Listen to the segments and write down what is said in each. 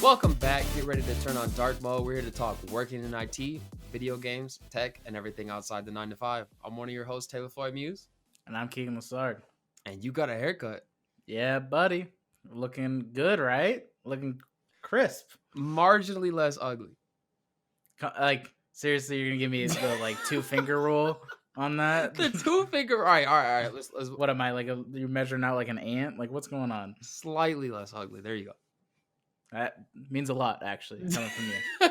Welcome back. Get ready to turn on dark mode. We're here to talk working in IT, video games, tech, and everything outside the 9 to 5. I'm one of your hosts, Taylor Floyd Muse. And I'm Keegan and Taylor. And you got a haircut. Yeah, buddy. Looking good, right? Looking crisp. Marginally less ugly. Like, seriously, you're going to give me the, 2-finger rule on that? The 2-finger. All right. Let's. What am I, you're measuring out like an ant? Like, what's going on? Slightly less ugly. There you go. That means a lot, actually, coming from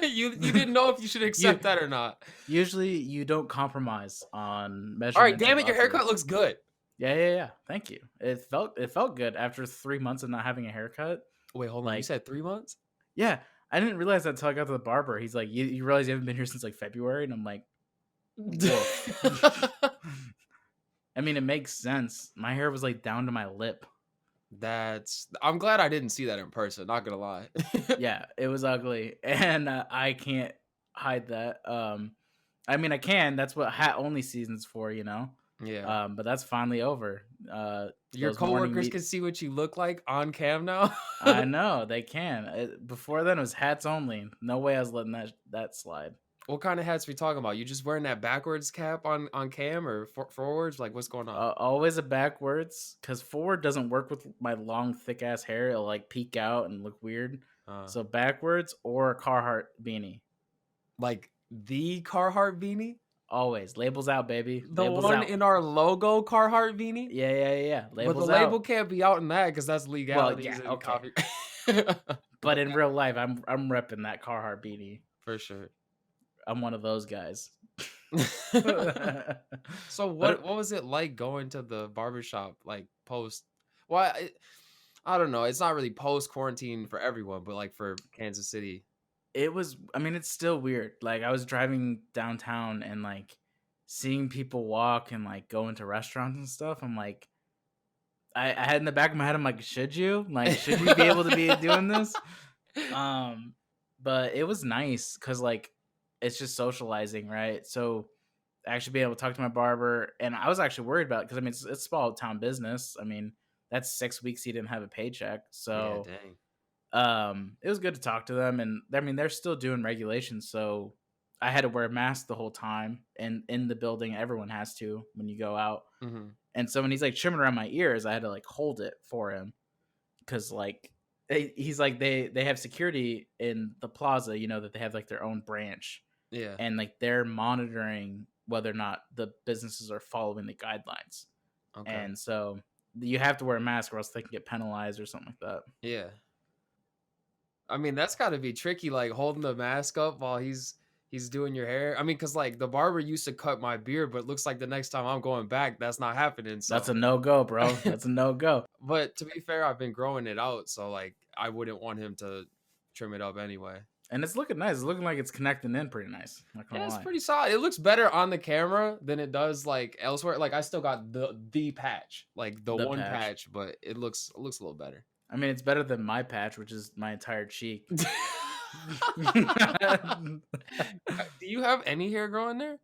you didn't know if you should accept that or not. Usually, you don't compromise on measurements. All right, damn it, your haircut looks good. Yeah. Thank you. It felt good after 3 months of not having a haircut. Wait, hold on. You said 3 months? Yeah, I didn't realize that until I got to the barber. He's like, you realize you haven't been here since February? And I'm like, whoa. I mean, it makes sense. My hair was down to my lip. I'm glad I didn't see that in person, not gonna lie. Yeah, it was ugly, and I can't hide that. I mean, I can. That's what hat only season's for, Yeah. But that's finally over. Your coworkers can see what you look like on cam now. I know they can. Before then, it was hats only. No way I was letting that slide. What kind of hats are we talking about? You just wearing that backwards cap on cam or forwards? Like, what's going on? Always a backwards, because forward doesn't work with my long, thick ass hair. It'll peek out and look weird. So backwards or a Carhartt beanie. Like the Carhartt beanie? Always. Labels out, baby. The Labels one out. in our logo Carhartt beanie? Yeah. Labels but the label can't be out in that because that's legality. Well, yeah, okay. But in real life, I'm repping that Carhartt beanie. For sure. I'm one of those guys. So what was it like going to the barbershop post? Well, I don't know. It's not really post quarantine for everyone, but for Kansas City. It was, it's still weird. I was driving downtown and seeing people walk and go into restaurants and stuff. I'm like, I had in the back of my head, I'm like, should you be able to be doing this? But it was nice because it's just socializing, right? So actually being able to talk to my barber, and I was actually worried about it because it's small town business. That's 6 weeks he didn't have a paycheck. So yeah, dang. It was good to talk to them, and they're still doing regulations, so I had to wear a mask the whole time, and in the building everyone has to when you go out. Mm-hmm. And so when he's trimming around my ears, I had to hold it for him because he's they have security in the plaza, that they have their own branch. Yeah. And they're monitoring whether or not the businesses are following the guidelines. Okay. And so you have to wear a mask or else they can get penalized or something like that. Yeah. That's got to be tricky, holding the mask up while he's doing your hair. Because the barber used to cut my beard, but it looks like the next time I'm going back, that's not happening. So that's a no-go, bro. That's a no-go. But to be fair, I've been growing it out, so I wouldn't want him to trim it up anyway. And it's looking nice. It's looking like it's connecting in pretty nice. Yeah, it's pretty solid. It looks better on the camera than it does elsewhere. I still got the patch, the one patch, but it looks a little better. It's better than my patch, which is my entire cheek. Do you have any hair growing there?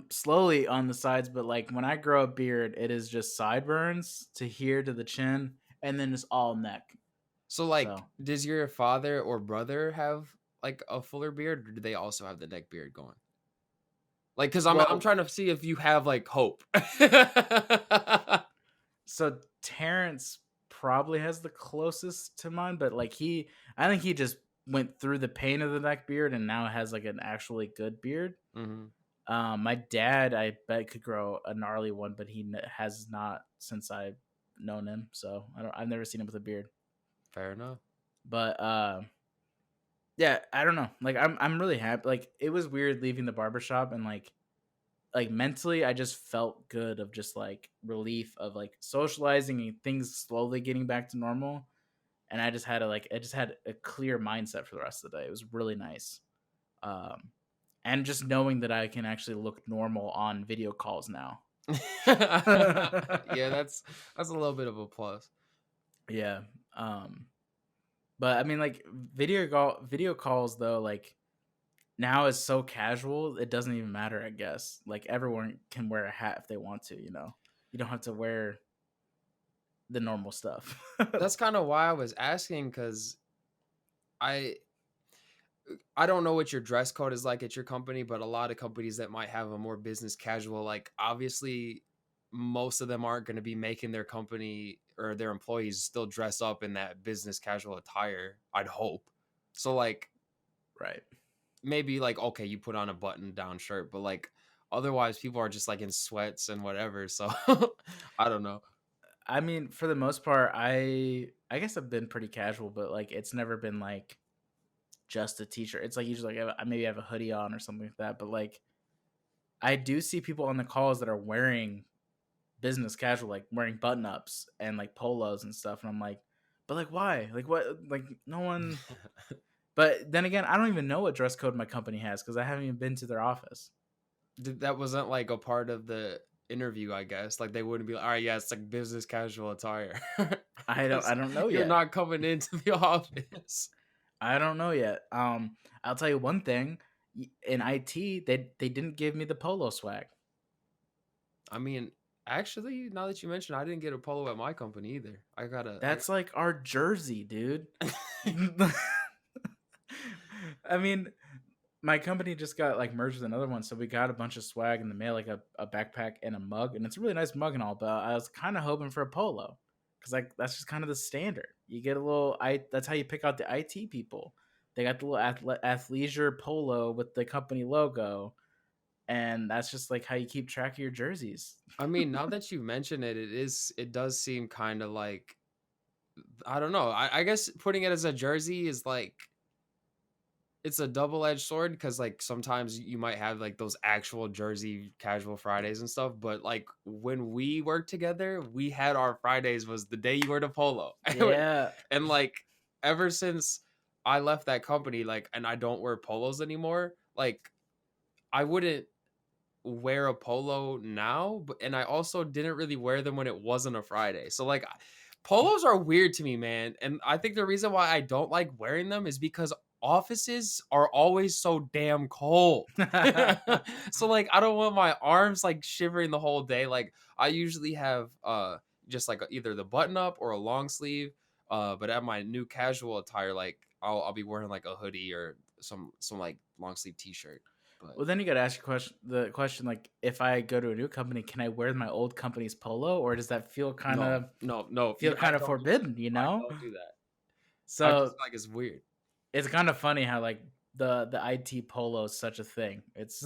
Slowly on the sides, but when I grow a beard, it is just sideburns to here to the chin, and then it's all neck. So does your father or brother have a fuller beard, or do they also have the neck beard going? Because I'm trying to see if you have hope. So Terrence probably has the closest to mine, but I think he just went through the pain of the neck beard and now has an actually good beard. Mm-hmm. My dad, I bet, could grow a gnarly one, but he has not since I've known him. So I've never seen him with a beard. Fair enough. But yeah, I don't know. I'm really happy. It was weird leaving the barbershop and mentally I just felt good of just relief of socializing and things slowly getting back to normal. And I just had a clear mindset for the rest of the day. It was really nice. And just knowing that I can actually look normal on video calls now. Yeah, that's a little bit of a plus. Yeah. But video calls though, now is so casual, it doesn't even matter, I guess. Everyone can wear a hat if they want to, You don't have to wear the normal stuff. That's kind of why I was asking, because I I don't know what your dress code is like at your company, but a lot of companies that might have a more business casual, like obviously most of them aren't going to be making their company or their employees still dress up in that business casual attire, I'd hope. So like Right. maybe like okay, you put on a button down shirt, but like otherwise people are just like in sweats and whatever. So I don't know. I mean, for the most part, I guess I've been pretty casual, but like it's never been like just a t-shirt. It's like usually like I maybe have a hoodie on or something like that. But like I do see people on the calls that are wearing business casual, like wearing button ups and like polos and stuff. And I'm like, but like why? Like what? Like no one. But then again, I don't even know what dress code my company has because I haven't even been to their office. That wasn't like a part of the interview, I guess. Like they wouldn't be like, all right, yeah, it's like business casual attire. I Because don't know you're yet. not coming into the office. I don't know yet. I'll tell you one thing. In IT, they didn't give me the polo swag. I mean, actually, now that you mention, I didn't get a polo at my company either. I got That's like our jersey, dude. I mean, my company just got like merged with another one, so we got a bunch of swag in the mail, like a backpack and a mug, and it's a really nice mug and all. But I was kind of hoping for a polo because like that's just kind of the standard. You get a little. That's how you pick out the IT people. They got the little athleisure polo with the company logo, and that's just like how you keep track of your jerseys. I mean, now that you mention it, it does seem kind of like I don't know. I guess putting it as a jersey is like it's a double-edged sword because like sometimes you might have like those actual jersey casual Fridays and stuff, but like when we worked together, we had our Fridays was the day you wear the polo. Yeah, And like ever since I left that company, like and I don't wear polos anymore, like I wouldn't wear a polo now, but and I also didn't really wear them when it wasn't a Friday. So like polos are weird to me, man. And I think the reason why I don't like wearing them is because offices are always so damn cold. So like I don't want my arms like shivering the whole day. Like I usually have just like either the button up or a long sleeve. But at my new casual attire, like I'll be wearing like a hoodie or some like long sleeve t-shirt. But well, then you got to ask the question like, if I go to a new company, can I wear my old company's polo, or does that feel kind no, of no, feel I kind of don't do forbidden? You that. I know, don't do that. I just so feel like it's weird. it's kind of funny how like the IT polo is such a thing. It's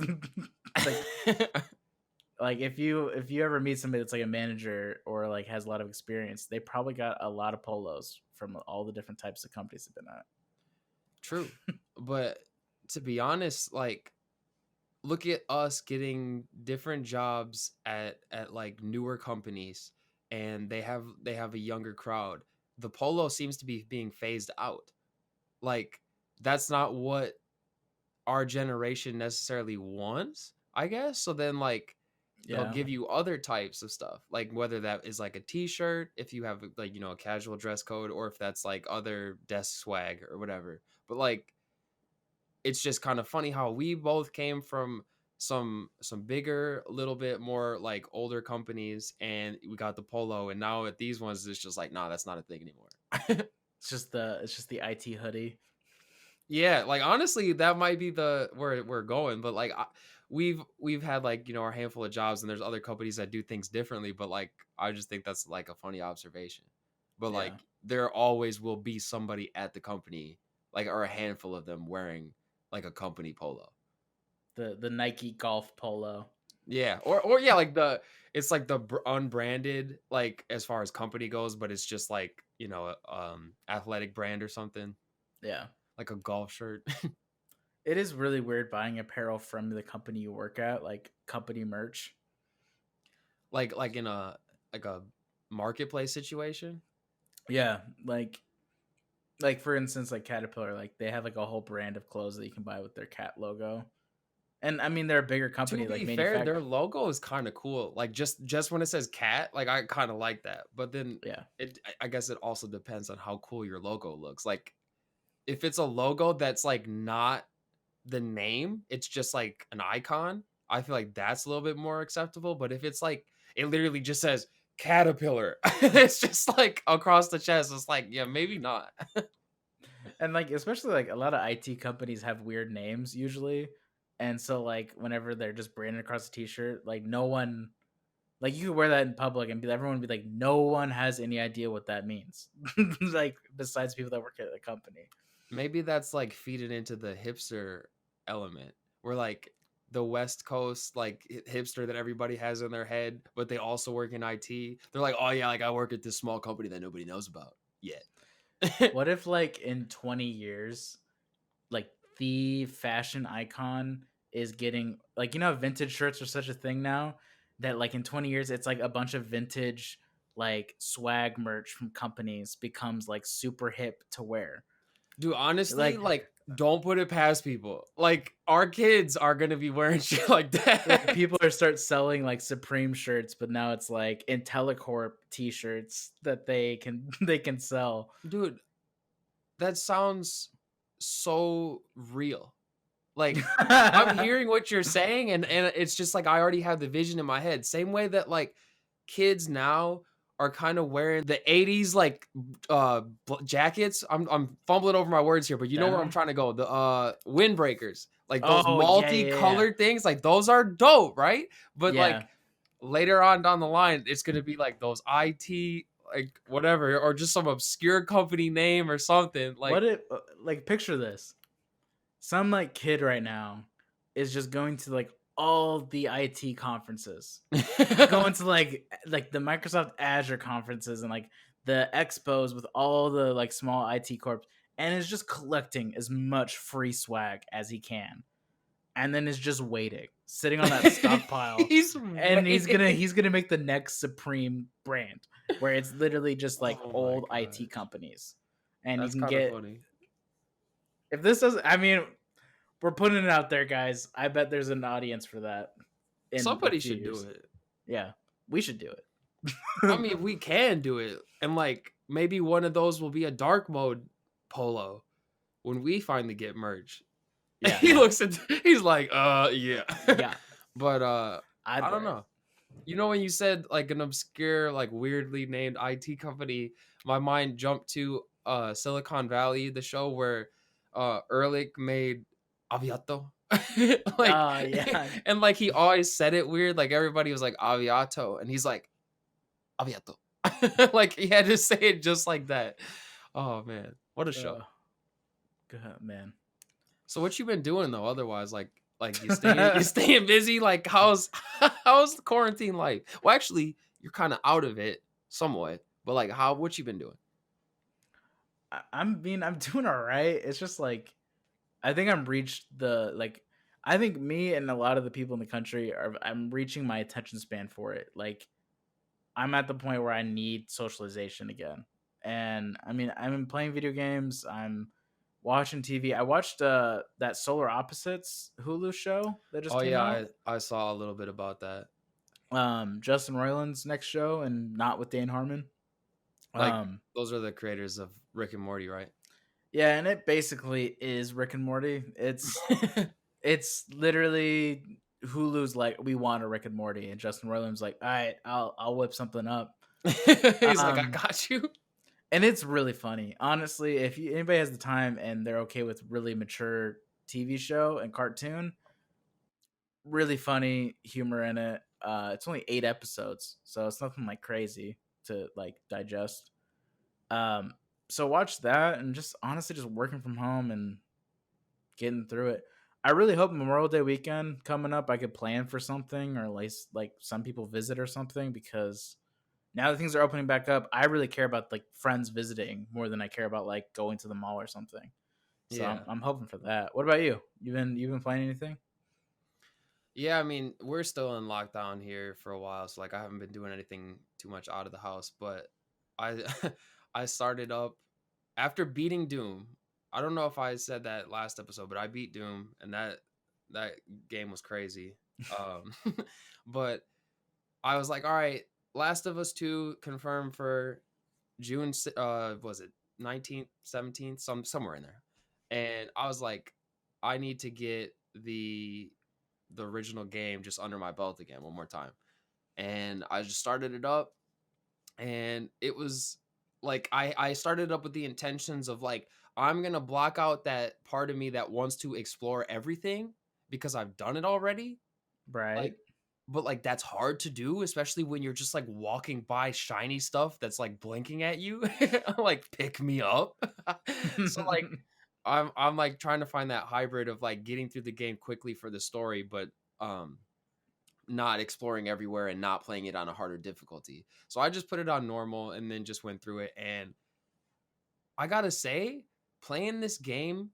like if you ever meet somebody that's like a manager or like has a lot of experience, they probably got a lot of polos from all the different types of companies they've been at. True. But to be honest, like look at us getting different jobs at like newer companies and they have a younger crowd. The polo seems to be being phased out. Like that's not what our generation necessarily wants, I guess. So then like they'll Yeah, give you other types of stuff, like whether that is like a t-shirt if you have like a casual dress code or if that's like other desk swag or whatever. But like it's just kind of funny how we both came from some bigger, a little bit more like older companies and we got the polo and now at these ones it's just like nah, that's not a thing anymore. it's just the IT hoodie. Yeah, like honestly, that might be the where we're going. But like, we've had like our handful of jobs, and there's other companies that do things differently. But like, I just think that's like a funny observation. But Yeah, like, there always will be somebody at the company, like, or a handful of them wearing like a company polo. the Nike golf polo. Yeah, or yeah, like it's like the unbranded like as far as company goes, but it's just like athletic brand or something Yeah. like a golf shirt. It is really weird buying apparel from the company you work at, like company merch. Like in a marketplace situation. Yeah, like for instance, like Caterpillar, like they have like a whole brand of clothes that you can buy with their cat logo. And I mean, they're a bigger To company, like be fair, manufacturer. their logo is kind of cool. Like just when it says cat, like I kind of like that. But then Yeah, I guess it also depends on how cool your logo looks. Like if it's a logo that's like not the name, it's just like an icon. I feel like that's a little bit more acceptable. But if it's like it literally just says Caterpillar, it's just like across the chest. It's like yeah, maybe not. And like especially like a lot of IT companies have weird names usually. And so like whenever they're just branded across a t-shirt, like no one like you could wear that in public and everyone would be like, no one has any idea what that means. Like besides people that work at the company. Maybe that's like feeding into the hipster element. Where like the West Coast like hipster that everybody has in their head, but they also work in IT. They're like, oh yeah, like I work at this small company that nobody knows about yet. What if like in 20 years, like the fashion icon is getting like vintage shirts are such a thing now that like in 20 years it's like a bunch of vintage like swag merch from companies becomes like super hip to wear. Dude, honestly, Like like don't put it past people. Like our kids are gonna be wearing shit like that. people are start selling like Supreme shirts, but now it's like IntelliCorp t-shirts that they can they can sell. Dude, that sounds so real. Like I'm hearing what you're saying, and it's just like I already have the vision in my head. Same way that like kids now are kind of wearing the 80s like jackets. I'm fumbling over my words here, but you know where I'm Denim? trying to go. The windbreakers, like those Oh yeah. multicolored things, like those are dope, right? But Yeah. like later on down the line, it's gonna be like those IT like whatever, or just some obscure company name or something. What Like it like picture this. Some like kid right now is just going to like all the IT conferences, going to like the Microsoft Azure conferences and like the expos with all the like small IT corps, and is just collecting as much free swag as he can, and then is just waiting, sitting on that stockpile, he's and waiting. he's gonna make the next Supreme brand where it's literally just like Oh my old IT gosh. companies, and you That's can kind of get funny. if this doesn't. I mean, we're putting it out there, guys. I bet there's an audience for that in a Somebody few should do years. it. Yeah, we should do I it. mean, we can do it. And like maybe one of those will be a dark mode polo when we finally get merged. Yeah, He looks at he's like, yeah. yeah. But I'd I don't wear it. know. You know when you said like an obscure, like weirdly named IT company, my mind jumped to Silicon Valley, the show where Ehrlich made Aviato. Like Yeah. and like he always said it weird. Like everybody was like Aviato, and he's like Aviato. Like he had to say it just like that. Oh man, what a show. Uh, God, man. So what you been doing though? Otherwise, like you staying busy. Like how's the quarantine life? Well, actually, you're kind of out of it somewhat. But like, what you been doing? I'm doing all right. It's just like I think I'm reached the like. I think me and a lot of the people in the country are. I'm reaching my attention span for it. Like I'm at the point where I need socialization again. And I mean, I'm playing video games. I'm watching TV. I watched that Solar Opposites Hulu show that just Oh came yeah, out. I saw a little bit about that. Justin Roiland's next show, and not with Dan Harmon. Like Um, those are the creators of Rick and Morty, right? yeah, and it basically is Rick and Morty. It's literally Hulu's like we want a Rick and Morty, and Justin Roiland's like, all right, I'll whip something up. He's like, I Um, got you. and it's really funny. Honestly, if anybody has the time and they're okay with really mature TV show and cartoon, really funny humor in it. It's only 8 episodes, so it's nothing like crazy to like digest. Um, so watch that and just honestly just working from home and getting through it. I really hope Memorial Day weekend coming up, I could plan for something or at least like some people visit or something because now that things are opening back up, I really care about like friends visiting more than I care about like going to the mall or something. So I'm, Yeah. I'm hoping for that. What about you? You've been planning anything? Yeah, I mean, we're still in lockdown here for a while, so like I haven't been doing anything too much out of the house, but I I started up after beating Doom. I don't know if I said that last episode, but I beat Doom and that game was crazy. Um but I was like, all right, Last of Us 2 confirmed for was it 19th, 17th, somewhere in there. And I was like, I need to get the original game just under my belt again one more time. And I just started it up, and it was like I started up with the intentions of like I'm gonna block out that part of me that wants to explore everything because I've done it already. Right. Like, but like that's hard to do, especially when you're just like walking by shiny stuff that's like blinking at you, like pick me up. So like I'm like trying to find that hybrid of like getting through the game quickly for the story, but um not exploring everywhere and not playing it on a harder difficulty. So I just put it on normal and then just went through it. And I gotta say, playing this game,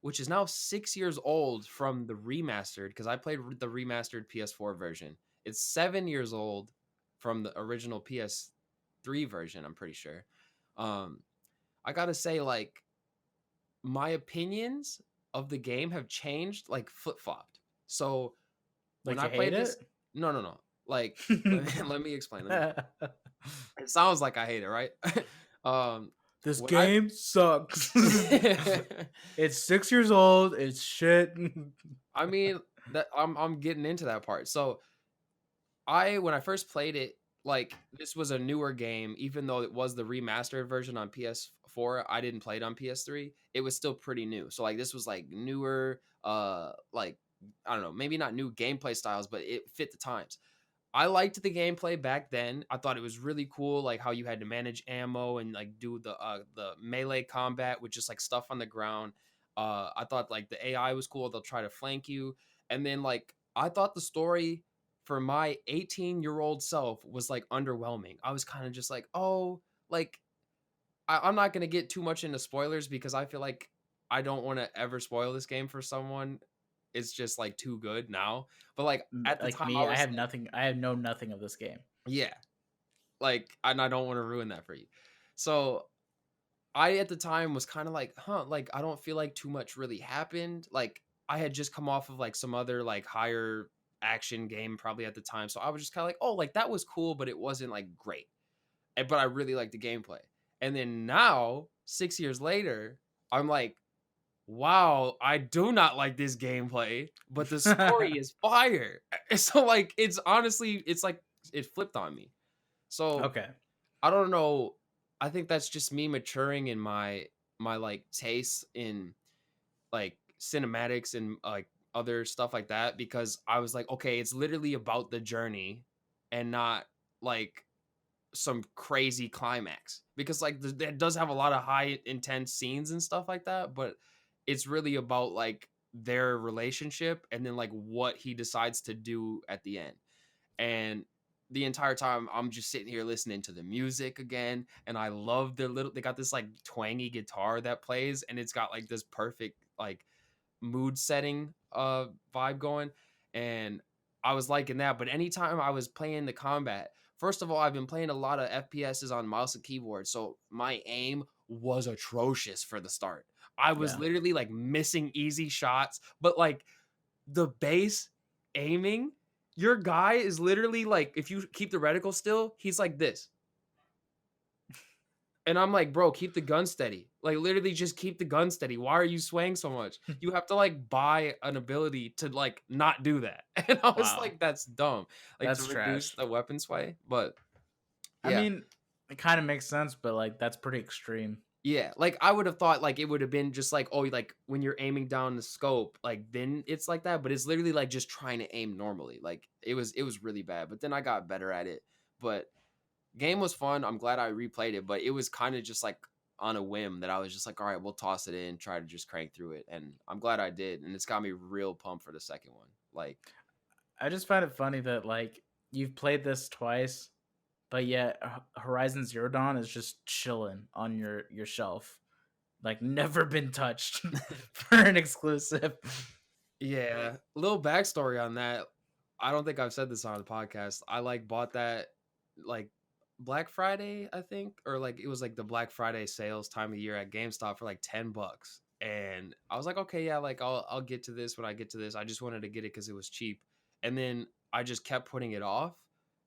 which is now 6 years old from the remastered, because I played the remastered PS4 version. It's 7 years old from the original PS3 version, I'm pretty sure. Um, I gotta say, like, my opinions of the game have changed, like flip flopped. So when Like I you hate played it? this, no. Like, let me explain. Let me explain. It sounds like I hate it, right? um, This when I game sucks. It's 6 years old. It's shit. I mean that I'm getting into that part. So I when I first played it, like this was a newer game, even though it was the remastered version on PS4. I didn't play it on PS3. It was still pretty new. So like this was like newer, like I don't know, maybe not new gameplay styles, but it fit the times. I liked the gameplay back then. I thought it was really cool, like how you had to manage ammo and like do the melee combat with just like stuff on the ground. I thought like the AI was cool. They'll try to flank you, and then like I thought the story for my 18-year-old self was like underwhelming. I was kind of just like, oh, like I'm not gonna get too much into spoilers because I feel like I don't want to ever spoil this game for someone. It's just like too good now. But like at the Like time, me, I I was have like, nothing. I have know nothing of this game. yeah, like, and I don't want to ruin that for you. So I at the time was kind of like, huh, like I don't feel like too much really happened. Like I had just come off of like some other like higher action game probably at the time. So I was just kind of like, oh, like that was cool, but it wasn't like great. But I really liked the gameplay. And then now, 6 years later, I'm like, wow, I do not like this gameplay, but the story is fire. So like it's honestly, it's like it flipped on me. So Okay. I don't know. I think that's just me maturing in my like tastes in like cinematics and like other stuff like that because I was like, okay, it's literally about the journey and not like some crazy climax because like it does have a lot of high intense scenes and stuff like that, but it's really about like their relationship and then like what he decides to do at the end. And the entire time I'm just sitting here listening to the music again, and I love their little they got this like twangy guitar that plays and it's got like this perfect like mood setting vibe going. And I was liking that. But anytime I was playing the combat, first of all, I've been playing a lot of FPSs on mouse and keyboard, so my aim was atrocious for the start. I was Yeah. literally like missing easy shots, but like the base aiming, your guy is literally like, if you keep the reticle still, he's like this. And I'm like, bro, keep the gun steady. Like, literally, just keep the gun steady. Why are you swaying so much? You have to like buy an ability to like not do that. And I was Wow. like, that's dumb. Like to That's reduce trash. the weapon sway. But I yeah, mean, it kind of makes sense, but like that's pretty extreme. yeah. Like I would have thought like it would have been just like, oh, like when you're aiming down the scope, like then it's like that. But it's literally like just trying to aim normally. Like it was really bad. But then I got better at it. But game was fun. I'm glad I replayed it, but it was kind of just like on a whim that I was just like, all right, we'll toss it in, try to just crank through it. And I'm glad I did. And it's got me real pumped for the second one. Like, I just find it funny that like you've played this twice, but yet Horizon Zero Dawn is just chilling on your shelf, like never been touched for an exclusive. yeah, a little backstory on that. I don't think I've said this on the podcast. I like bought that like Black Friday, I think, or like it was like the Black Friday sales time of year at GameStop for like $10. And I was like, okay, yeah, like I'll get to this when I get to this. I just wanted to get it because it was cheap. And then I just kept putting it off.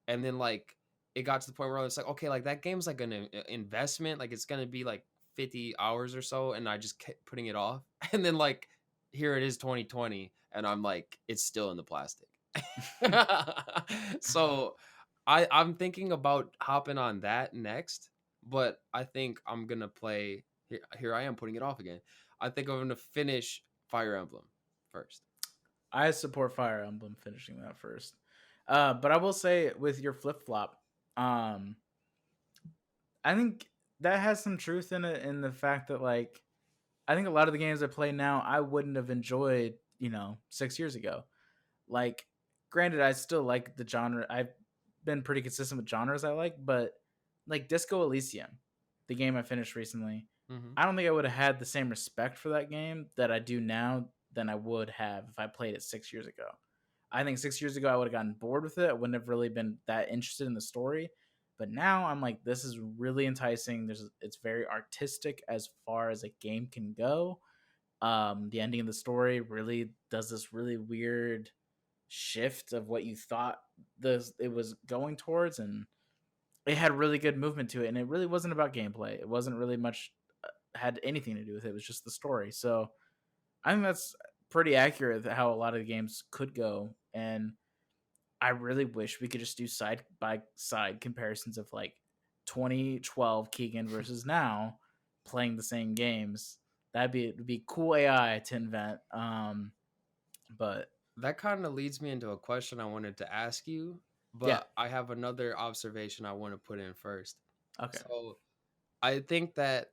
And then like it got to the point where it's like, okay, like that game's like an investment. Like it's gonna be like 50 hours or so, and I just kept putting it off. And then like here it is 2020 and I'm like it's still in the plastic. So I'm thinking about hopping on that next, but I think I'm gonna play here I am putting it off again. I think I'm going to finish Fire Emblem first. I support Fire Emblem finishing that first. But I will say with your flip flop, um, I think that has some truth in it, in the fact that like I think a lot of the games I play now I wouldn't have enjoyed, 6 years ago. Like, granted, I still like the genre. I've been pretty consistent with genres I like, but like Disco Elysium, the game I finished recently, Hmm. I don't think I would have had the same respect for that game that I do now than I would have if I played it 6 years ago. I think 6 years ago I would have gotten bored with it. I wouldn't have really been that interested in the story. But now I'm like, this is really enticing. It's very artistic as far as a game can go. The ending of the story really does this really weird shift of what you thought it was going towards, and it had really good movement to it, and it really wasn't about gameplay. It wasn't really much had anything to do with it. It was just the story. So I think that's pretty accurate how a lot of the games could go, and I really wish we could just do side by side comparisons of like 2012 Keegan versus now playing the same games. It'd be cool AI to invent. But That kind of leads me into a question I wanted to ask you, yeah, but I have another observation I want to put in first. okay, So I think that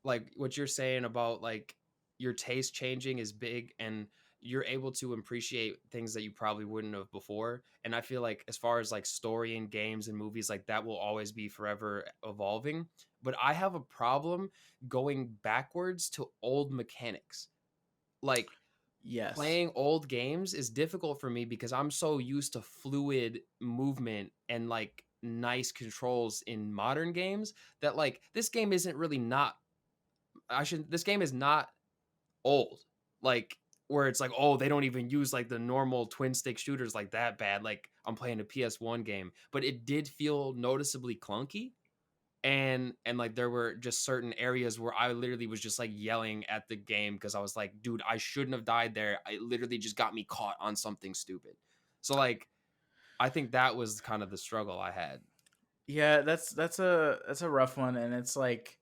like what you're saying about like your taste changing is big, and you're able to appreciate things that you probably wouldn't have before. And I feel like as far as like story and games and movies, like that will always be forever evolving. But I have a problem going backwards to old mechanics. Like yes, playing old games is difficult for me because I'm so used to fluid movement and like nice controls in modern games that like this game isn't really not I should this game is not old. Like where it's like, oh, they don't even use like the normal twin stick shooters like that bad. Like I'm playing a PS1 game, but it did feel noticeably clunky. And like there were just certain areas where I literally was just like yelling at the game because I was like, dude, I shouldn't have died there. It literally just got me caught on something stupid. So like I think that was kind of the struggle I had. yeah. That's a rough one, and it's like,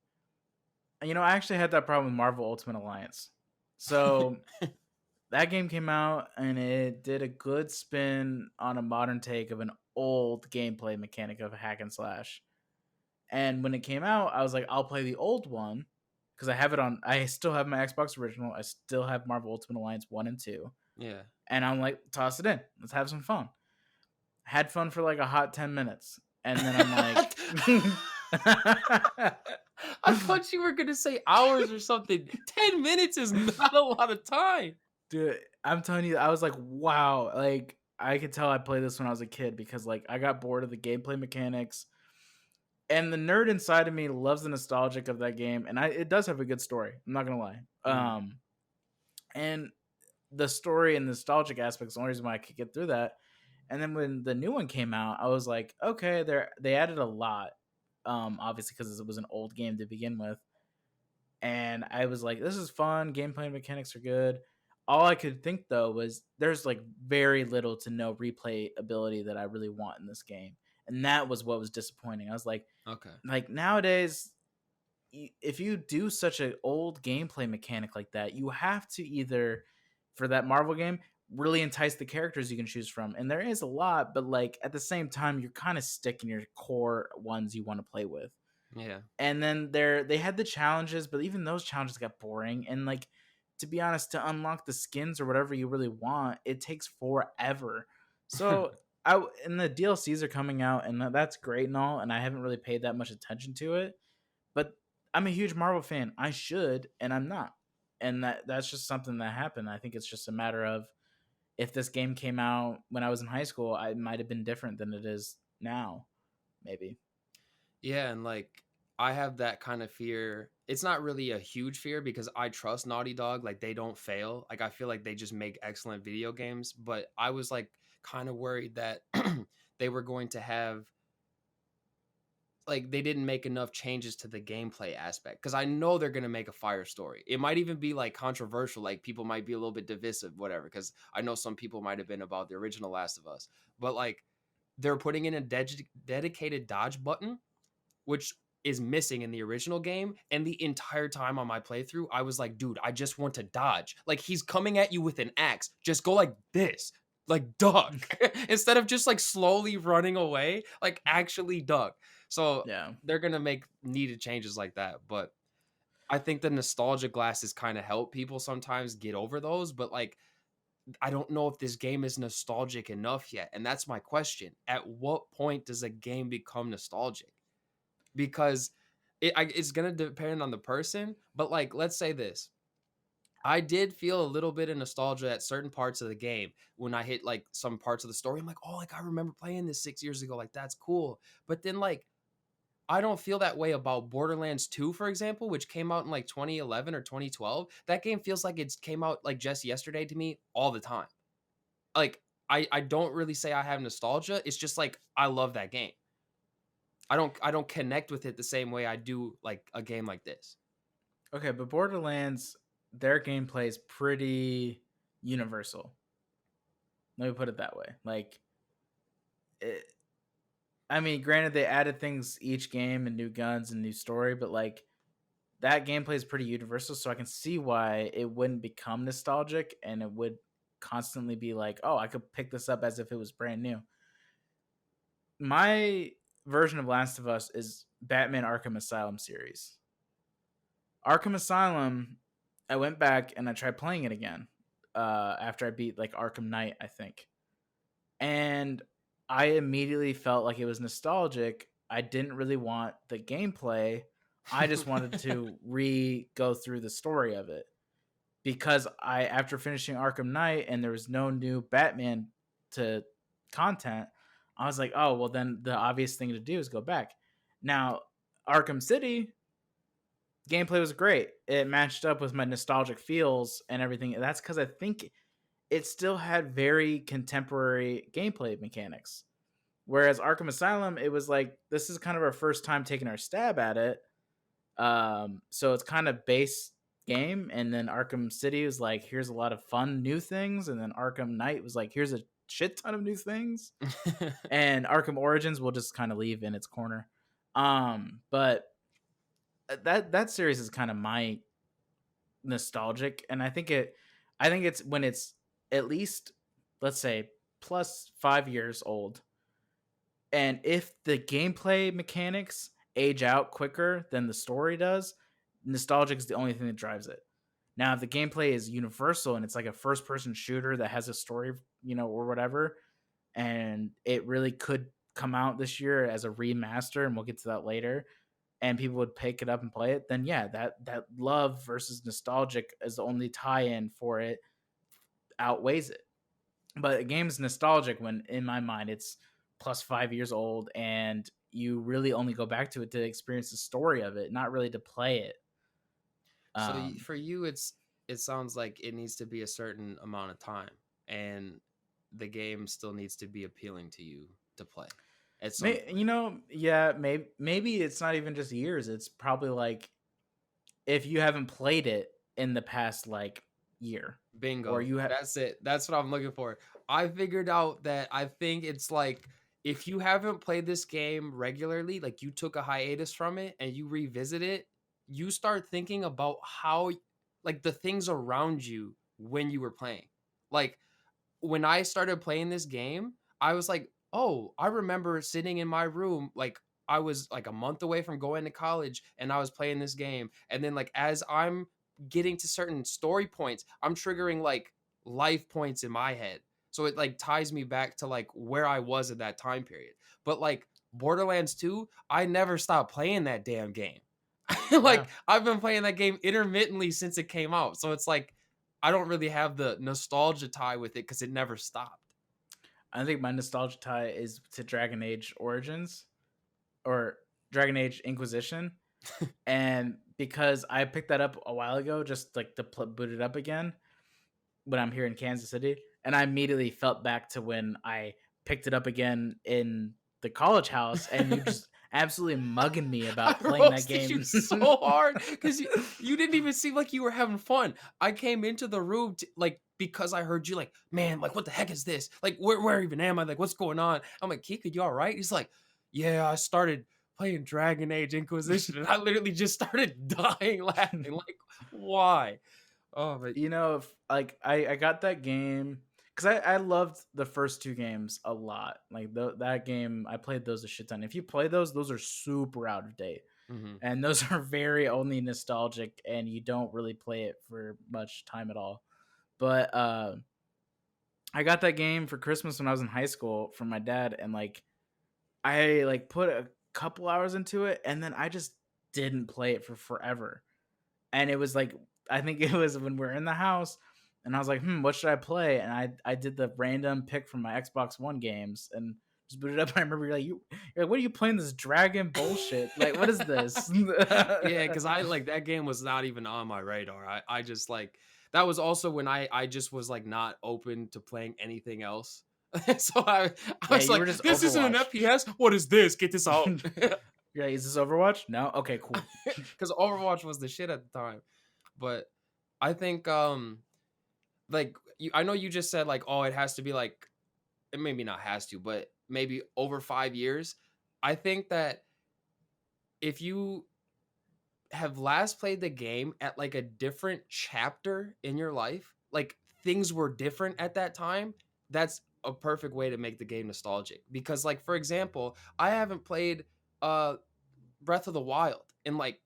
I actually had that problem with Marvel Ultimate Alliance. So that game came out and it did a good spin on a modern take of an old gameplay mechanic of a hack and slash. And when it came out, I was like, I'll play the old one because I have it on. I still have my Xbox original. I still have Marvel Ultimate Alliance 1 and 2. Yeah. And I'm like, toss it in. Let's have some fun. Had fun for like a hot 10 minutes. And then I'm like, I thought you were gonna say hours or something. 10 minutes is not a lot of time. dude, I'm telling you, I was like, wow. Like, I could tell I played this when I was a kid because like I got bored of the gameplay mechanics. And the nerd inside of me loves the nostalgic of that game. And it does have a good story. I'm not gonna lie. Mm. And the story and nostalgic aspects, the only reason why I could get through that. And then when the new one came out, I was like, okay, they added a lot. Obviously because it was an old game to begin with. And I was like, this is fun. Gameplay mechanics are good. All I could think though was there's like very little to no replay ability that I really want in this game. And that was what was disappointing. I was Okay. like nowadays, if you do such an old gameplay mechanic like that, you have to either, for that Marvel game, really entice the characters you can choose from. And there is a lot, but like at the same time, you're kind of sticking your core ones you want to play with. Yeah. And then they had the challenges, but even those challenges got boring. And like, to be honest, to unlock the skins or whatever you really want, it takes forever. So and the DLCs are coming out, and that's great and all. And I haven't really paid that much attention to it, but I'm a huge Marvel fan. I should, and I'm not. And that's just something that happened. I think it's just a matter of, if this game came out when I was in high school, it might have been different than it is now. Maybe. Yeah, and like I have that kind of fear. It's not really a huge fear because I trust Naughty Dog. Like they don't fail. Like I feel like they just make excellent video games. But I was like kind of worried that they were going to have like they didn't make enough changes to the gameplay aspect because I know they're gonna make a fire story. It might even be like controversial, like people might be a little bit divisive, whatever. Because I know some people might have been about the original Last of Us, but like they're putting in a dedicated dodge button, which is missing in the original game. And the entire time on my playthrough, I was like, dude, I just want to dodge. Like, he's coming at you with an axe. Just go like this, like duck, instead of just like slowly running away, like actually duck. So Yeah. they're gonna make needed changes like that. But I think the nostalgia glasses kind of help people sometimes get over those. But like, I don't know if this game is nostalgic enough yet. And that's my question. At what point does a game become nostalgic? Because it's going to depend on the person. But like, let's say this. I did feel a little bit of nostalgia at certain parts of the game when I hit like some parts of the story. I'm like, oh, like I remember playing this 6 years ago. Like, that's cool. But then like, I don't feel that way about Borderlands 2, for example, which came out in like 2011 or 2012. That game feels like it came out like just yesterday to me all the time. Like, I don't really say I have nostalgia. It's just like I love that game. I don't connect with it the same way I do like a game like this. Okay, but Borderlands, their gameplay is pretty universal. Let me put it that way. Like, it, I mean, granted, they added things each game and new guns and new story, but like that gameplay is pretty universal. So I can see why it wouldn't become nostalgic and it would constantly be like, oh, I could pick this up as if it was brand new. My version of Last of Us is Batman Arkham Asylum series. Arkham Asylum, I went back and I tried playing it again after I beat like Arkham Knight, I think. And I immediately felt like it was nostalgic. I didn't really want the gameplay. I just wanted to go through the story of it. Because after finishing Arkham Knight and there was no new Batman to content, I was like, oh, well, then the obvious thing to do is go back. Now, Arkham City gameplay was great. It matched up with my nostalgic feels and everything. That's because I think it still had very contemporary gameplay mechanics. Whereas Arkham Asylum, it was like, this is kind of our first time taking our stab at it. So it's kind of base game. And then Arkham City was like, here's a lot of fun new things. And then Arkham Knight was like, here's a shit ton of new things. And Arkham Origins will just kind of leave in its corner. But that series is kind of my nostalgic, and I think it's when it's at least, let's say, plus 5 years old, and if the gameplay mechanics age out quicker than the story does, nostalgic is the only thing that drives it. Now, if the gameplay is universal and it's like a first person shooter that has a story, or whatever, and it really could come out this year as a remaster, and we'll get to that later, and people would pick it up and play it, then yeah, that love versus nostalgic is the only tie-in for it outweighs it. But a game's nostalgic when, in my mind, it's plus 5 years old and you really only go back to it to experience the story of it, not really to play it. So for you, it sounds like it needs to be a certain amount of time, and the game still needs to be appealing to you to play. At some point. Yeah, maybe it's not even just years. It's probably like if you haven't played it in the past like year, Bingo. or you have. That's it. That's what I'm looking for. I figured out that I think it's like if you haven't played this game regularly, like you took a hiatus from it and you revisit it, you start thinking about how like the things around you when you were playing. Like when I started playing this game, I was like, oh, I remember sitting in my room, like I was like a month away from going to college and I was playing this game. And then like as I'm getting to certain story points, I'm triggering like life points in my head. So it like ties me back to like where I was at that time period. But like Borderlands 2, I never stopped playing that damn game. Yeah. Like I've been playing that game intermittently since it came out. So it's like I don't really have the nostalgia tie with it because it never stopped. I think my nostalgia tie is to Dragon Age Origins or Dragon Age Inquisition. And because I picked that up a while ago, just like to boot it up again when I'm here in Kansas City, and I immediately felt back to when I picked it up again in the college house, and you just absolutely mugging me about I playing that roasted game you so hard because you didn't even seem like you were having fun. I came into the room like because I heard you like, man, like what the heck is this? Like where even am I? Like what's going on? I'm like, Keegan, you all right? He's like, yeah, I started playing Dragon Age Inquisition, and I literally just started dying laughing. Like, why? Oh, but You know, if like I got that game because I loved the first two games a lot. Like that game, I played those a shit ton. If you play those are super out of date, mhm. and those are very only nostalgic, and you don't really play it for much time at all. But I got that game for Christmas when I was in high school from my dad, and like I like put a couple hours into it, and then I just didn't play it for forever. And it was like I think it was when we were in the house, and I was like, what should I play? And I did the random pick from my Xbox One games and just booted up. And I remember you're like, what are you playing this dragon bullshit? Like, what is this? Yeah, because I like that game was not even on my radar. I just like that was also when I just was like not open to playing anything else. So I Yeah, was you like, were just this isn't an Overwatch. FPS. What is this? Get this out. Yeah, is this Overwatch? No. Okay, cool. Because Overwatch was the shit at the time. But I think like I know you just said like, oh, it has to be like, it maybe not has to, but maybe over 5 years. I think that if you have last played the game at like a different chapter in your life, like things were different at that time, that's a perfect way to make the game nostalgic. Because like for example, I haven't played uh Breath of the Wild in like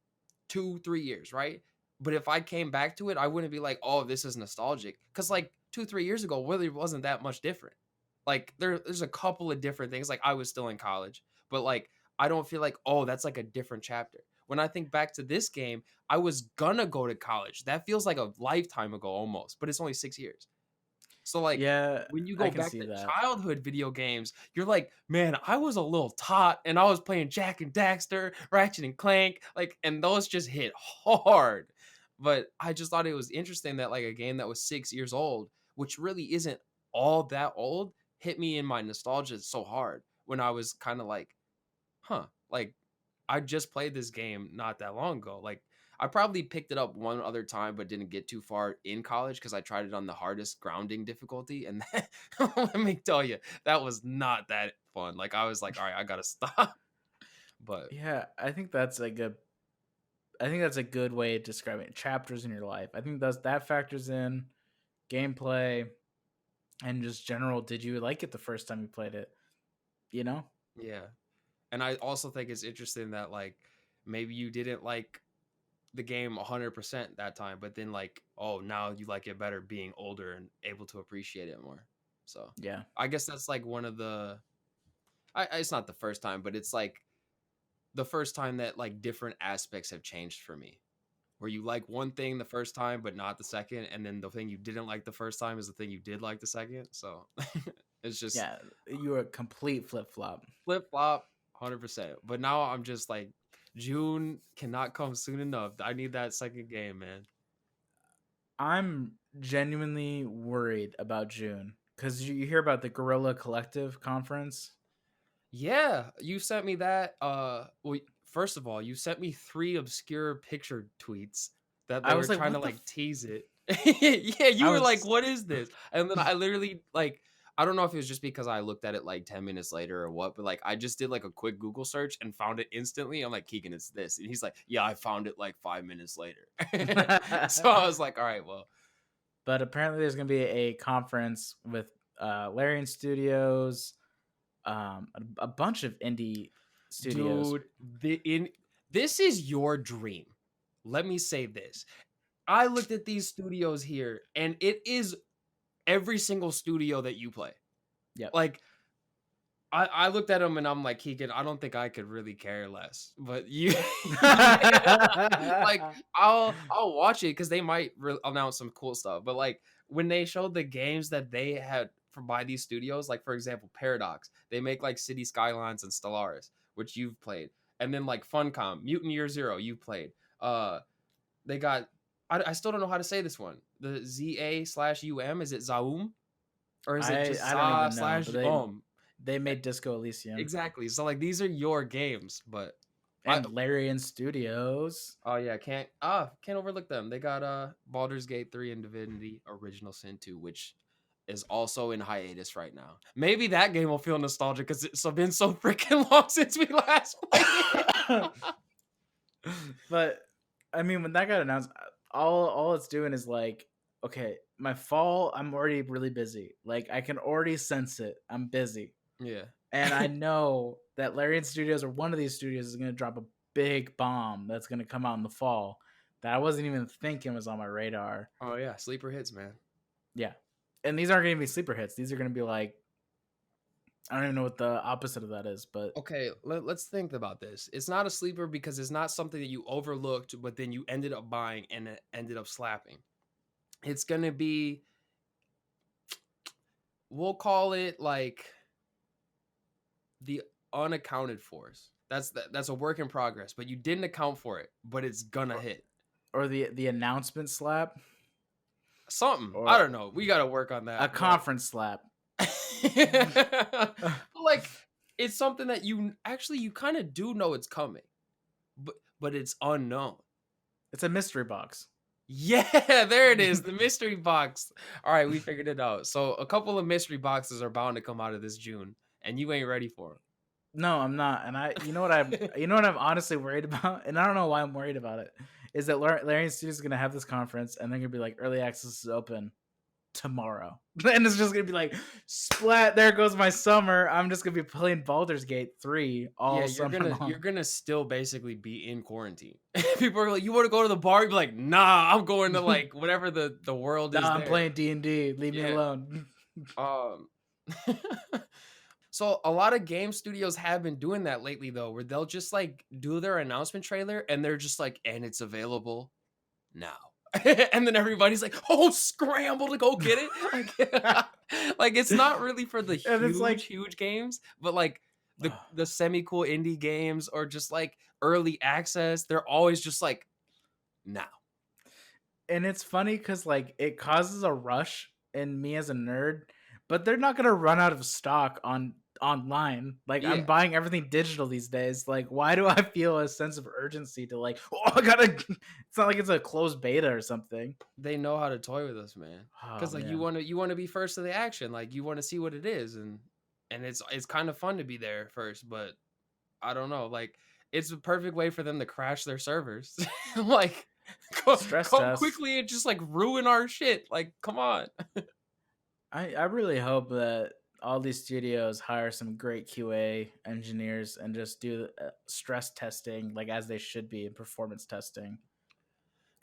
2 3 years, right? But if I came back to it, I wouldn't be like, oh, this is nostalgic, because like 2 3 years ago really wasn't that much different. Like there's a couple of different things, like I was still in college, but like I don't feel like, oh, that's like a different chapter. When I think back to this game, I was gonna go to college. That feels like a lifetime ago almost, but it's only 6 years. So like Yeah, when you I go can back see to that. childhood video games, you're like, man, I was a little tot and I was playing Jack and Daxter, Ratchet and Clank, like, and those just hit hard. But I just thought it was interesting that like a game that was 6 years old, which really isn't all that old, hit me in my nostalgia so hard when I was kind of like, huh, like I just played this game not that long ago. Like I probably picked it up one other time, but didn't get too far in college because I tried it on the hardest grounding difficulty, and let me tell you, that was not that fun. Like I was like, all right, I gotta stop. But Yeah, I think that's a good way of describing it. Chapters in your life. I think that factors in gameplay and just general. Did you like it the first time you played it? You know? yeah, and I also think it's interesting that like maybe you didn't like the game 100% that time, but then like, oh, now you like it better being older and able to appreciate it more. So Yeah. I guess that's like one of the it's not the first time, but it's like the first time that like different aspects have changed for me. Where you like one thing the first time, but not the second, and then the thing you didn't like the first time is the thing you did like the second. So it's just Yeah. You're a complete flip flop. flip flop, 100%. But now I'm just like, June cannot come soon enough. I need that second game, man. I'm genuinely worried about June because you hear about the Gorilla Collective conference. Yeah, you sent me that. Well, first of all, you sent me three obscure picture tweets that they I were was like, trying to what the? like tease it. Yeah, you I were like, was. "What is this?" And then I literally like, I don't know if it was just because I looked at it like 10 minutes later or what, but like I just did like a quick Google search and found it instantly. I'm like, Keegan, it's this, and he's like, "Yeah, I found it like 5 minutes later." So I was like, "All right, well." But apparently, there's gonna be a conference with Larian Studios, a bunch of indie studios. Dude, this is your dream. Let me say this. I looked at these studios here, and it is every single studio that you play. Yep. Like, I looked at them and I'm like, Keegan, I don't think I could really care less. But you, like, I'll watch it because they might announce some cool stuff. But like when they showed the games that they had from by these studios, like for example, Paradox, they make like City Skylines and Stellaris, which you've played, and then like Funcom, Mutant Year Zero, you've played. They got, I still don't know how to say this one. The ZA/UM, is it Zaum? Or is it just I don't Za even know, slash but they E- made Disco Elysium Exactly. So like these are your games, but I and Larian Studios. oh yeah, can't overlook them. They got Baldur's Gate 3 and Divinity Original Sin 2, which is also in hiatus right now. Maybe that game will feel nostalgic because it's been so freaking long since we last played it. But I mean, when that got announced, all it's doing is like, okay, my fall, I'm already really busy. Like I can already sense it. I'm busy, Yeah. and I know that Larian Studios or one of these studios is going to drop a big bomb that's going to come out in the fall that I wasn't even thinking was on my radar. Oh yeah, sleeper hits, man. Yeah, and these aren't going to be sleeper hits. These are going to be like, I don't even know what the opposite of that is, but Okay, let's think about this. It's not a sleeper because it's not something that you overlooked, but then you ended up buying and it ended up slapping. It's gonna be, we'll call it like the unaccounted force. That's a work in progress, but you didn't account for it, but it's gonna hit. or the announcement slap Something. I or don't know. We gotta work on a that. conference slap. But like it's something that you kind of do know it's coming, but it's unknown. It's a mystery box. Yeah, there it is, the mystery box. All right, we figured it out. So a couple of mystery boxes are bound to come out of this June, and you ain't ready for No, I'm not. And them. you know what I'm honestly worried about, and I don't know why I'm worried about it, is that Larian Studios is gonna have this conference, and they're gonna be like, early access is open tomorrow, and it's just gonna be like, splat. There goes my summer. I'm just gonna be playing Baldur's Gate 3 Yeah, all summer you're long. gonna still basically be in quarantine. People are like, "You want to go to the bar?" You'd be like, "Nah, I'm going to like whatever the world Nah, is I'm there." playing D&D. Leave me Yeah. alone. Um. So a lot of game studios have been doing that lately, though, where they'll just like do their announcement trailer and they're just like, "And it's available now." And then everybody's like, "Oh, scramble to go get it!" Like, like it's not really for the And it's like, huge games, but like the semi cool indie games or just like early access, they're always just like now. and it's funny because like it causes a rush in me as a nerd, but they're not gonna run out of stock on online. Like I'm Yeah, buying everything digital these days. Like why do I feel a sense of urgency to like, oh, I gotta? It's not like it's a closed beta or something. they know how to toy with us, man. Oh Because like you man, want to be first to the action, like you want to see what it is, and it's kind of fun to be there first, but I don't know, like it's a perfect way for them to crash their servers. Like stress come test. quickly and just like ruin our shit. Like come on. I really hope that all these studios hire some great QA engineers and just do stress testing like as they should be in performance testing.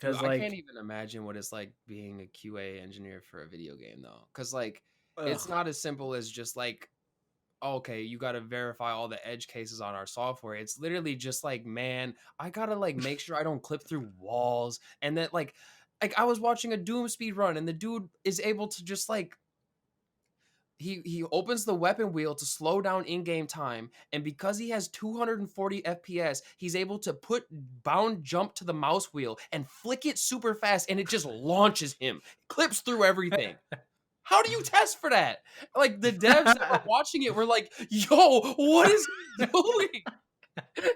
Dude, Because I can't like, even imagine what it's like being a QA engineer for a video game though. Cause like it's ugh. not as simple as just like, okay, you gotta verify all the edge cases on our software. It's literally just like, man, I gotta like make sure I don't clip through walls. And that like I was watching a Doom speed run and the dude is able to just like he opens the weapon wheel to slow down in-game time, and because he has 240 FPS, he's able to put bound jump to the mouse wheel and flick it super fast, and it just launches him, clips through everything. How do you test for that? Like the devs that were watching it were like, "Yo, what is he doing?"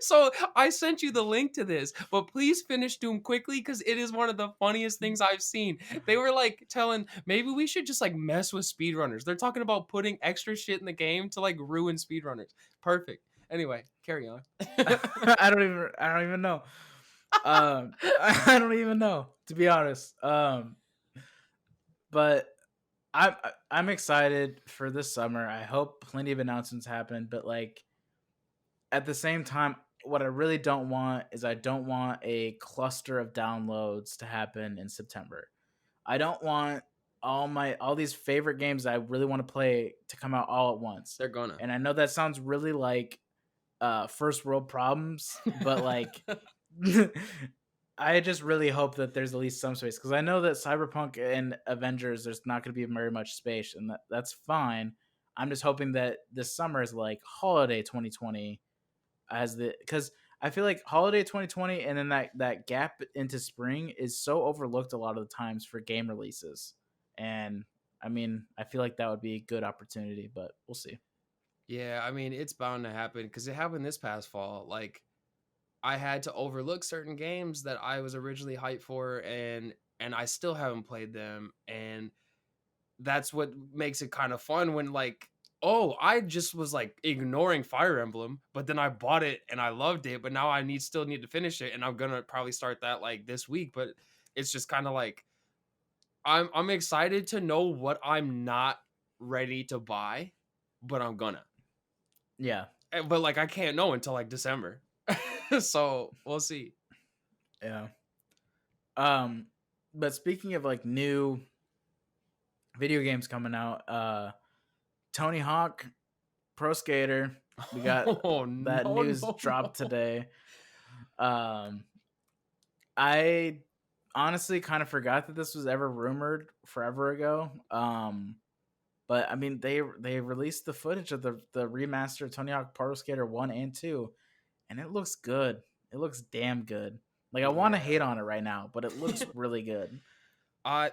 So I sent you the link to this, but please finish Doom quickly because it is one of the funniest things I've seen. They were like telling maybe we should just like mess with speedrunners. They're talking about putting extra shit in the game to like ruin speedrunners. Perfect. Anyway, carry on. I don't even know. I don't even know, to be honest. But I'm excited for this summer. I hope plenty of announcements happen, but like at the same time, what I really don't want is I don't want a cluster of downloads to happen in September. I don't want all these favorite games that I really want to play to come out all at once. They're gonna. And I know that sounds really like first world problems, but like I just really hope that there's at least some space because I know that Cyberpunk and Avengers there's not going to be very much space, and that's fine. I'm just hoping that this summer is like holiday 2020 as the because I feel like holiday 2020 and then that gap into spring is so overlooked a lot of the times for game releases, and I mean I feel like that would be a good opportunity, but we'll see. Yeah, I mean it's bound to happen because it happened this past fall. Like I had to overlook certain games that I was originally hyped for, and I still haven't played them, and that's what makes it kind of fun when like, oh, I just was like ignoring Fire Emblem, but then I bought it and I loved it, but now I still need to finish it, and I'm gonna probably start that like this week. But it's just kind of like I'm excited to know what I'm not ready to buy, but I'm gonna. Yeah. But like I can't know until like December. So we'll see. Yeah. Um, but speaking of like new video games coming out, Tony Hawk Pro Skater, we got Oh that no, news no, dropped no. today. Um, I honestly kind of forgot that this was ever rumored forever ago. But I mean, they released the footage of the remaster of Tony Hawk Pro Skater 1 and 2, and it looks good. It looks damn good. Like I want to Yeah. hate on it right now, but it looks really good.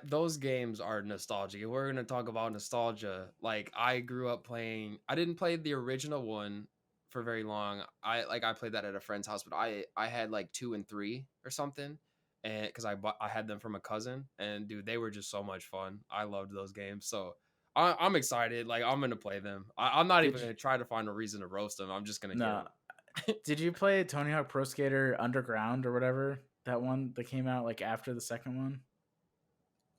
Those games are nostalgic. If we're gonna talk about nostalgia, like I grew up playing. I didn't play the original one for very long. I played that at a friend's house, but I had like 2 and 3 or something, and because I had them from a cousin, and dude, they were just so much fun. I loved those games, so I'm excited. Like I'm gonna play them. I'm not Did even you gonna try to find a reason to roast them. I'm just gonna get no? them. Did you play Tony Hawk Pro Skater Underground or whatever? That one that came out like after the second one?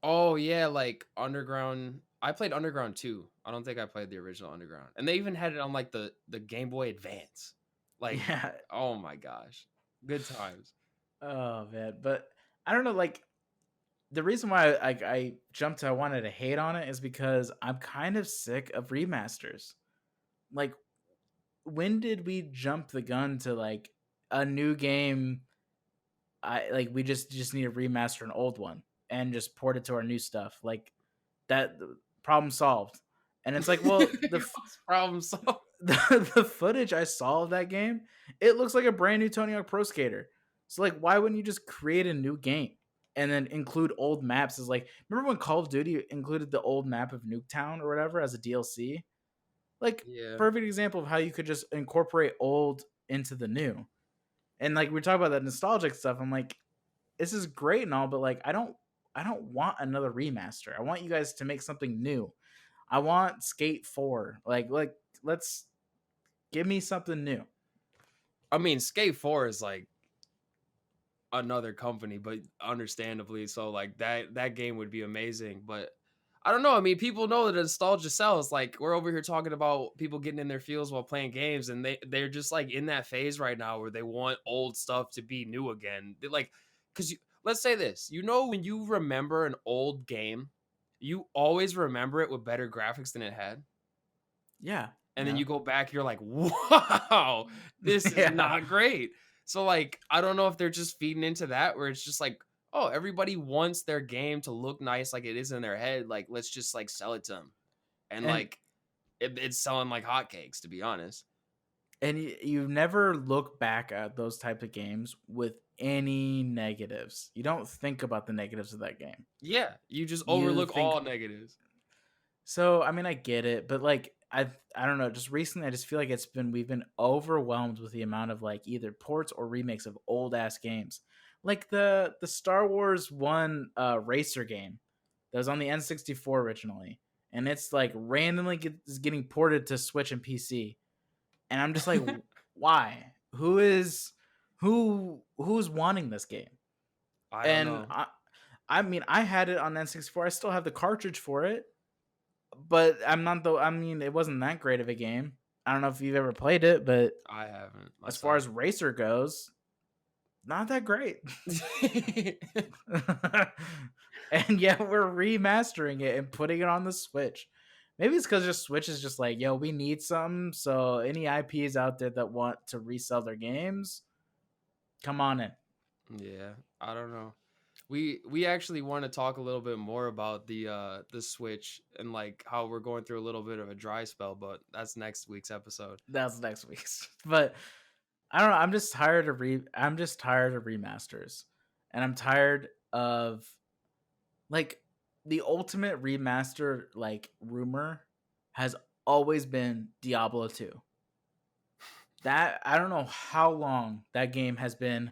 Oh yeah, like Underground. I played Underground 2. I don't think I played the original Underground. And they even had it on like the Game Boy Advance. Like, Yeah. oh my gosh. Good times. Oh man, but I don't know. Like the reason why I jumped to I wanted to hate on it is because I'm kind of sick of remasters. Like, when did we jump the gun to like a new game? I like we just need to remaster an old one and just port it to our new stuff. Like that problem solved. And it's like, well, Problem solved. the footage I saw of that game, it looks like a brand new Tony Hawk Pro Skater. So like, why wouldn't you just create a new game and then include old maps? As like, remember when Call of Duty included the old map of Nuketown or whatever as a DLC? Like, Yeah. perfect example of how you could just incorporate old into the new. And like we talk about that nostalgic stuff, I'm like, this is great and all, but like, I don't want another remaster. I want you guys to make something new. I want Skate 4. Like let's give me something new. I mean, Skate 4 is like another company, but understandably so. Like that game would be amazing, but I don't know. I mean, people know that nostalgia sells. Like we're over here talking about people getting in their feels while playing games, and they're just like in that phase right now where they want old stuff to be new again. They like, because let's say this, when you remember an old game, you always remember it with better graphics than it had, Yeah. and then Yeah. you go back, you're like, wow, this is Yeah. not great. So like, I don't know if they're just feeding into that where it's just like, oh, everybody wants their game to look nice like it is in their head. Like, let's just like sell it to them. And And like, it's selling like hotcakes, to be honest. you never look back at those type of games with any negatives. You don't think about the negatives of that game. Yeah, you just You overlook think all negatives. so. I mean, I get it, but like I don't know. Just recently, I just feel like we've been overwhelmed with the amount of like either ports or remakes of old ass games, like the Star Wars one racer game that was on the N64 originally, and it's like randomly is getting ported to Switch and PC, and I'm just like, why? Who's wanting this game? I don't And know. I mean, I had it on N64. I still have the cartridge for it, but I'm not the. I mean, it wasn't that great of a game. I don't know if you've ever played it, but I haven't as far myself. as Racer goes, not that great. And yet we're remastering it and putting it on the Switch. Maybe it's because just Switch is just like, yo, we need some. So any IPs out there that want to resell their games, come on in. Yeah, I don't know. We actually want to talk a little bit more about the Switch and like how we're going through a little bit of a dry spell, but that's next week's episode. That's next week's. But I don't know. I'm just tired of remasters, and I'm tired of like the ultimate remaster like rumor has always been Diablo 2. That I don't know how long that game has been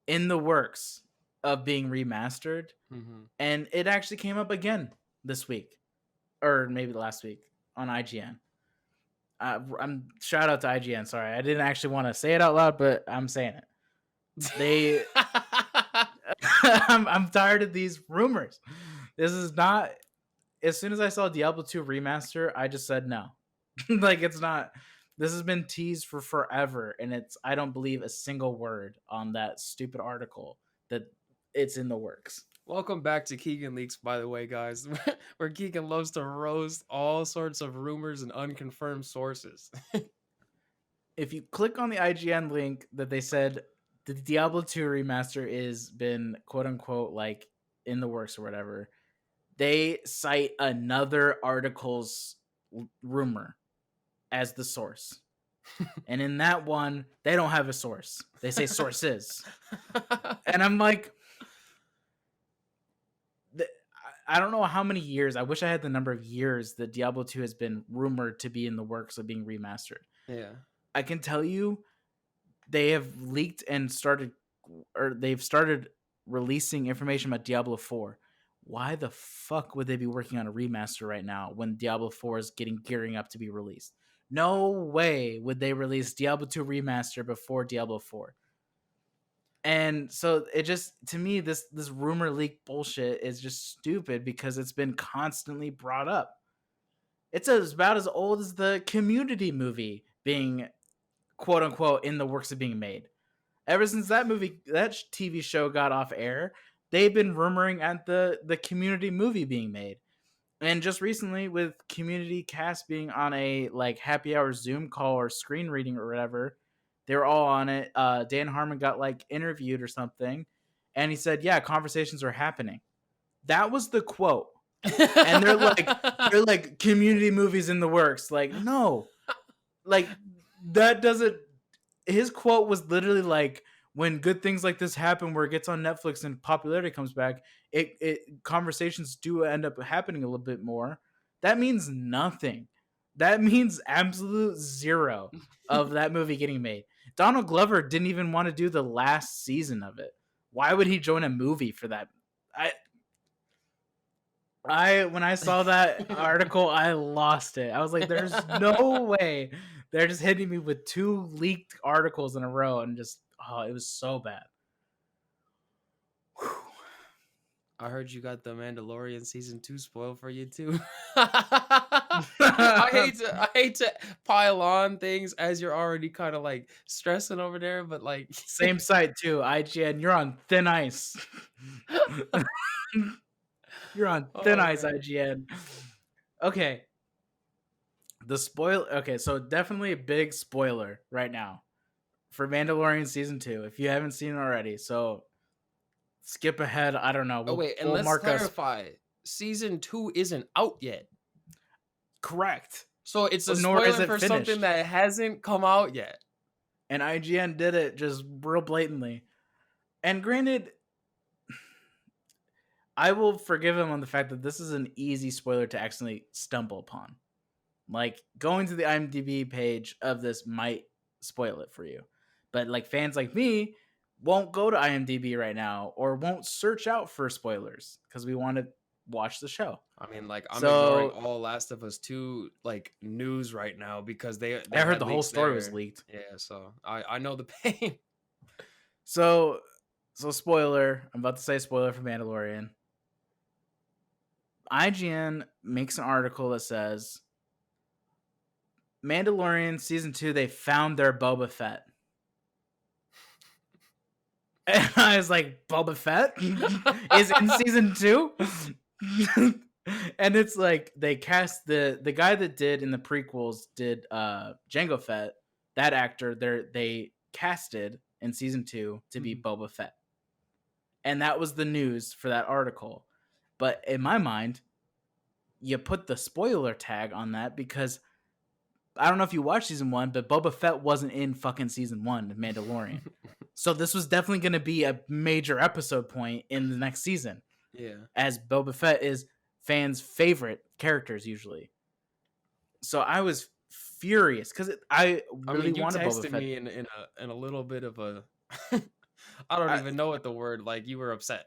in the works of being remastered, Hmm. and it actually came up again this week. or maybe last week on IGN. I'm shout out to IGN. Sorry, I didn't actually want to say it out loud, but I'm saying it. They, I'm tired of these rumors. This is not. As soon as I saw Diablo 2 remaster, I just said no. Like it's not. This has been teased for forever, and I don't believe a single word on that stupid article that it's in the works. Welcome back to Keegan Leaks, by the way, guys, where Keegan loves to roast all sorts of rumors and unconfirmed sources. If you click on the IGN link that they said the Diablo 2 remaster is been quote unquote like in the works or whatever, they cite another article's rumor as the source. And in that one, they don't have a source. They say sources. And I'm like, I don't know how many years. I wish I had the number of years that Diablo 2 has been rumored to be in the works of being remastered. Yeah. I can tell you they have leaked and they've started releasing information about Diablo 4. Why the fuck would they be working on a remaster right now when Diablo 4 is gearing up to be released? No way would they release Diablo 2 remaster before Diablo 4. And so it just, to me, this rumor leak bullshit is just stupid because it's been constantly brought up. It's about as old as the Community movie being quote unquote in the works of being made. Ever since that TV show got off air, they've been rumoring at the Community movie being made. And just recently, with Community cast being on a like happy hour Zoom call or screen reading or whatever, they were all on it. Dan Harmon got like interviewed or something, and he said, "Yeah, conversations are happening." That was the quote. And they're like Community movies in the works. Like, no, like that doesn't. His quote was literally like, when good things like this happen where it gets on Netflix and popularity comes back, it conversations do end up happening a little bit more. That means nothing. That means absolute zero of that movie getting made. Donald Glover didn't even want to do the last season of it. Why would he join a movie for that? When I saw that article, I lost it. I was like, there's no way. They're just hitting me with 2 leaked articles in a row, and just it was so bad. Whew. I heard you got the Mandalorian season 2 spoiled for you too. I hate to pile on things as you're already kind of like stressing over there, but like same site too, IGN. You're on thin ice. You're on thin ice, man. IGN. Okay. Okay, so definitely a big spoiler right now for Mandalorian season 2 if you haven't seen it already. So skip ahead. I don't know. Wait, and let's clarify. Season 2 isn't out yet. Correct. So it's a spoiler for something that hasn't come out yet. And IGN did it just real blatantly. And granted, I will forgive him on the fact that this is an easy spoiler to accidentally stumble upon. Like, going to the IMDb page of this might spoil it for you. But, like, fans like me won't go to IMDb right now or won't search out for spoilers because we want to watch the show. I mean, like, I'm ignoring all Last of Us 2, like, news right now because they I heard the whole story was leaked. Yeah, so I know the pain. So spoiler. I'm about to say spoiler for Mandalorian. IGN makes an article that says Mandalorian season 2, they found their Boba Fett. And I was like, Boba Fett is in season 2? And it's like they cast the guy that did in the prequels did Jango Fett. That actor they casted in season 2 to be Boba Fett. And that was the news for that article. But in my mind, you put the spoiler tag on that because I don't know if you watched season 1, but Boba Fett wasn't in fucking season 1 of Mandalorian. So this was definitely going to be a major episode point in the next season. Yeah. As Boba Fett is fans' favorite characters usually. So I was furious because I really wanted Boba Fett. You texted me in a little bit of a I don't even know what the word, like, you were upset.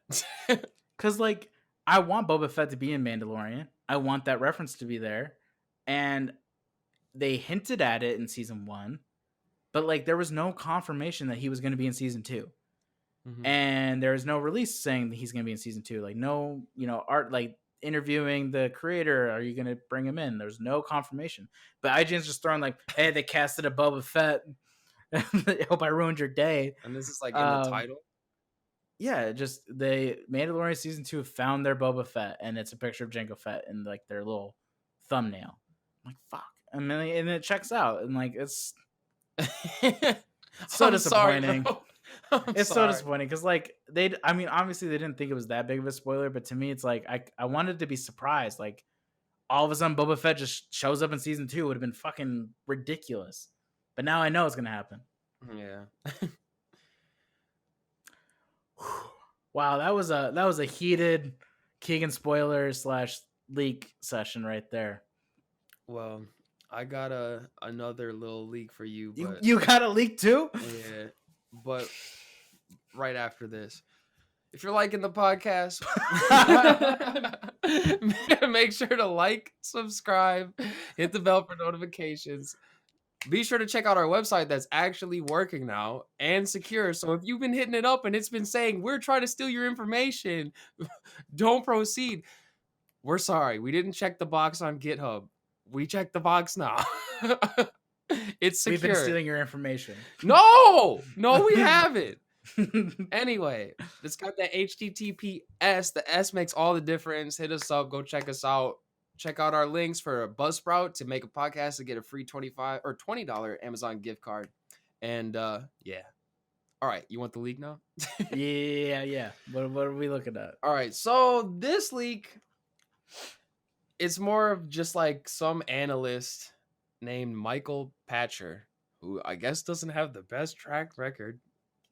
Because, like, I want Boba Fett to be in Mandalorian. I want that reference to be there. And they hinted at it in season 1, but like there was no confirmation that he was going to be in season 2. Mhm. And there is no release saying that he's going to be in season 2. Like no, art like interviewing the creator, are you going to bring him in? There's no confirmation. But IGN's just throwing like, hey, they casted a Boba Fett. I hope I ruined your day. And this is like in the title. Yeah, just they Mandalorian season 2 found their Boba Fett, and it's a picture of Jango Fett in like their little thumbnail. I'm like, fuck. I mean, and it checks out, and like it's so I'm sorry, disappointing. bro. It's so disappointing because like I mean, obviously they didn't think it was that big of a spoiler, but to me, it's like I wanted to be surprised. Like all of a sudden, Boba Fett just shows up in season 2. It would have been fucking ridiculous. But now I know it's gonna happen. Yeah. Wow, that was a heated Keegan spoiler / leak session right there. Well, I got another little leak for you, but You got a leak too? yeah, but right after this. If you're liking the podcast, make sure to like, subscribe, hit the bell for notifications. Be sure to check out our website that's actually working now and secure. So if you've been hitting it up and it's been saying, we're trying to steal your information, don't proceed. We're sorry. We didn't check the box on GitHub. We checked the box now. It's secure. We've been stealing your information. No, we haven't. Anyway, it's got that HTTPS. The S makes all the difference. Hit us up. Go check us out. Check out our links for a Buzzsprout to make a podcast to get a free $25 or $20 Amazon gift card. And yeah. All right. You want the leak now? Yeah. What are we looking at? All right. So this leak, it's more of just like some analyst named Michael Patcher, who I guess doesn't have the best track record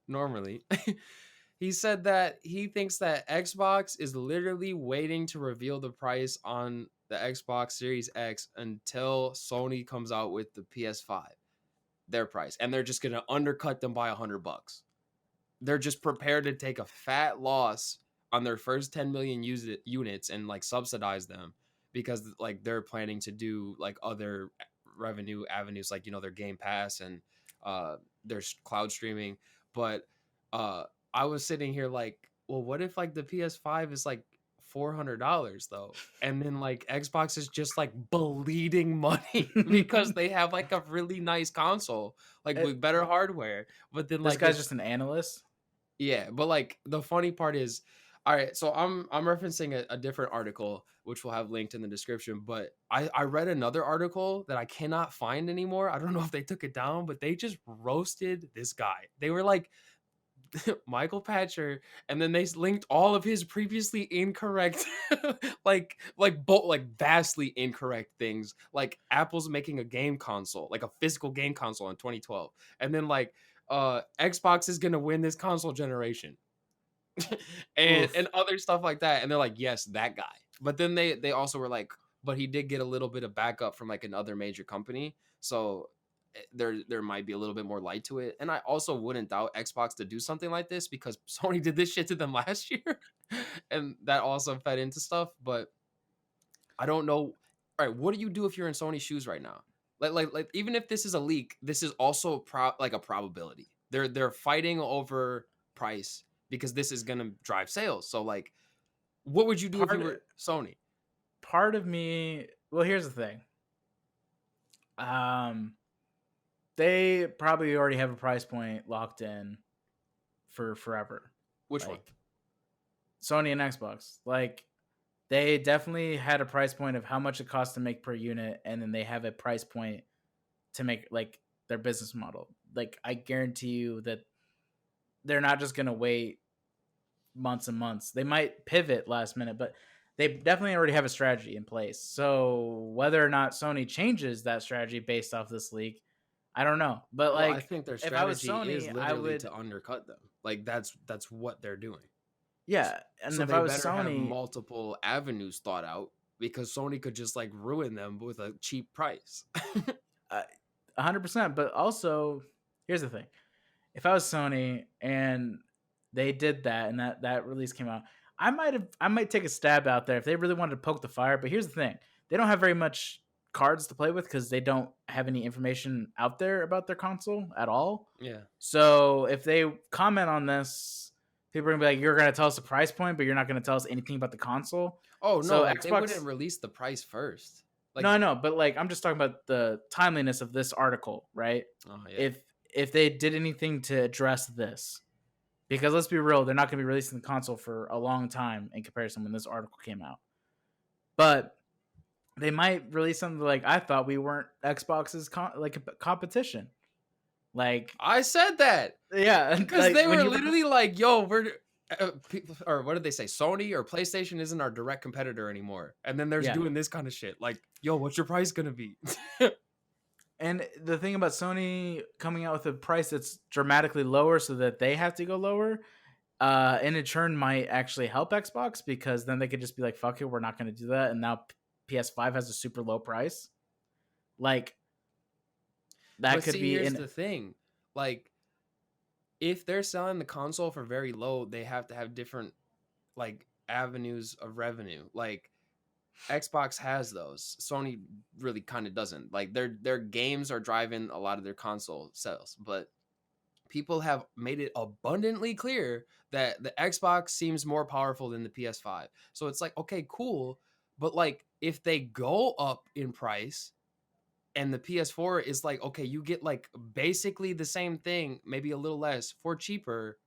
normally. He said that he thinks that Xbox is literally waiting to reveal the price on the Xbox Series X until Sony comes out with the PS5, their price, and they're just going to undercut them by $100. They're just prepared to take a fat loss on their first 10 million units and like subsidize them because like they're planning to do like other revenue avenues, like, their Game Pass and their cloud streaming. But I was sitting here like, well, what if like the PS5 is like $400 though, and then like Xbox is just like bleeding money because they have like a really nice console, like with better hardware. But then this like guy's just an analyst. Yeah, but like the funny part is, all right, so I'm referencing a different article which we'll have linked in the description, but I read another article that I cannot find anymore. I don't know if they took it down, but they just roasted this guy. They were like, Michael Patcher, and then they linked all of his previously incorrect like vastly incorrect things, like Apple's making a game console, like a physical game console in 2012, and then like Xbox is gonna win this console generation. and other stuff like that, and they're like, yes, that guy. But then they also were like, but he did get a little bit of backup from like another major company, so there might be a little bit more light to it. And I also wouldn't doubt Xbox to do something like this because Sony did this shit to them last year, and that also fed into stuff. But I don't know. All right, what do you do if you're in Sony's shoes right now? Like even if this is a leak, this is also a probability. They're fighting over price because this is gonna drive sales. So like, what would you do if you were Sony? Part of me, well, here's the thing. They probably already have a price point locked in for forever. Which one? Sony and Xbox. Like, they definitely had a price point of how much it costs to make per unit, and then they have a price point to make like their business model. Like, I guarantee you that they're not just gonna wait months and months. They might pivot last minute, but they definitely already have a strategy in place. So whether or not Sony changes that strategy based off this leak, I don't know. But like, I think their if I was strategy Sony, is literally to undercut them. Like that's what they're doing. Yeah, and so if they I was better Sony, have multiple avenues thought out because Sony could just like ruin them with a cheap price. 100%. But also, here's the thing: if I was Sony and they did that and that release came out, I might take a stab out there if they really wanted to poke the fire. But here's the thing: they don't have very much cards to play with because they don't have any information out there about their console at all. Yeah. So if they comment on this, people are gonna be like, "You're gonna tell us the price point, but you're not gonna tell us anything about the console." Oh no, So like they wouldn't Xbox, release the price first. no, Like, I know, but like I'm just talking about the timeliness of this article, right? oh yeah. If they did anything to address this, because let's be real, they're not going to be releasing the console for a long time in comparison when this article came out. But they might release something like, I thought we weren't Xbox's competition. Like, I said that yeah, because like, they when were you literally like, "Yo, we're." Or what did they say? Sony or PlayStation isn't our direct competitor anymore. And then there's yeah. doing this kind of shit. Like, yo, what's your price gonna be? And the thing about Sony coming out with a price that's dramatically lower so that they have to go lower, in a turn might actually help Xbox because then they could just be like, fuck it, we're not going to do that. And now PS5 has a super low price. Like, that But could see, be here's in. the thing. Like, if they're selling the console for very low, they have to have different like avenues of revenue. Like Xbox has those. Sony really kind of doesn't. Like their games are driving a lot of their console sales, but people have made it abundantly clear that the Xbox seems more powerful than the PS5. So it's like, okay, cool, but like if they go up in price and the PS4 is like, okay, you get like basically the same thing, maybe a little less for cheaper,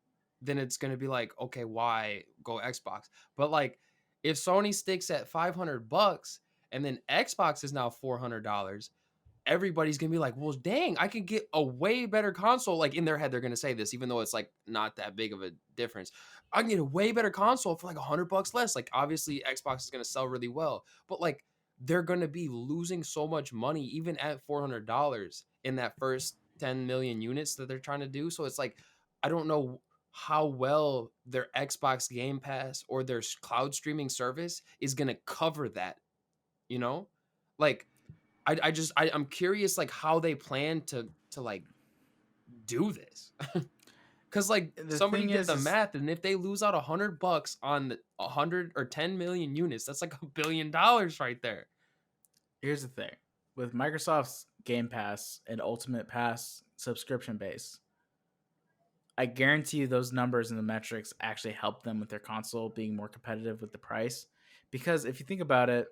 then it's going to be like, okay, why go Xbox? But like if Sony sticks at $500 and then Xbox is now $400, everybody's going to be like, well, dang, I could get a way better console. Like in their head, they're going to say this, even though it's like not that big of a difference. I can get a way better console for like $100 less. Like obviously Xbox is going to sell really well, but like they're going to be losing so much money even at $400 in that first 10 million units that they're trying to do. So it's like, I don't know how well their Xbox Game Pass or their cloud streaming service is going to cover that, you know? Like I'm curious like how they plan to like do this. Cause like The somebody thing did the is math, and if they lose out $100 on the 100 or 10 million units, that's like $1 billion right there. here's the thing with Microsoft's Game Pass and Ultimate Pass subscription base. I guarantee you those numbers and the metrics actually help them with their console being more competitive with the price. Because if you think about it,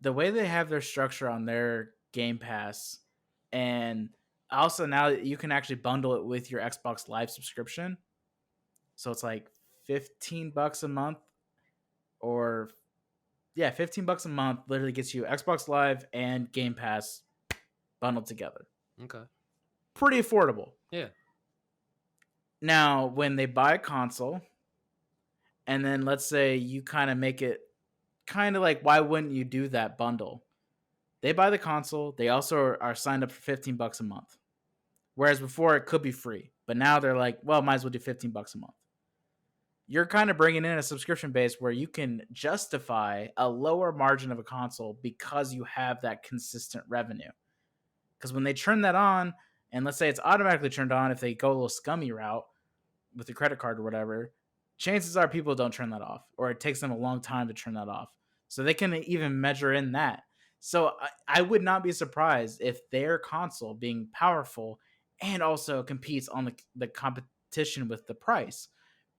the way they have their structure on their Game Pass, and also now you can actually bundle it with your Xbox Live subscription. So it's like $15 a month, or yeah, $15 a month literally gets you Xbox Live and Game Pass bundled together. Okay. Pretty affordable. Yeah. Now, when they buy a console, and then let's say you kind of make it kind of like, why wouldn't you do that bundle? They buy the console. They also are signed up for $15 a month. Whereas before it could be free, but now they're like, well, might as well do $15 a month. You're kind of bringing in a subscription base where you can justify a lower margin of a console because you have that consistent revenue. Because when they turn that on, and let's say it's automatically turned on if they go a little scummy route with the credit card or whatever, chances are people don't turn that off, or it takes them a long time to turn that off. So they can even measure in that. So I would not be surprised if their console being powerful and also competes on the competition with the price,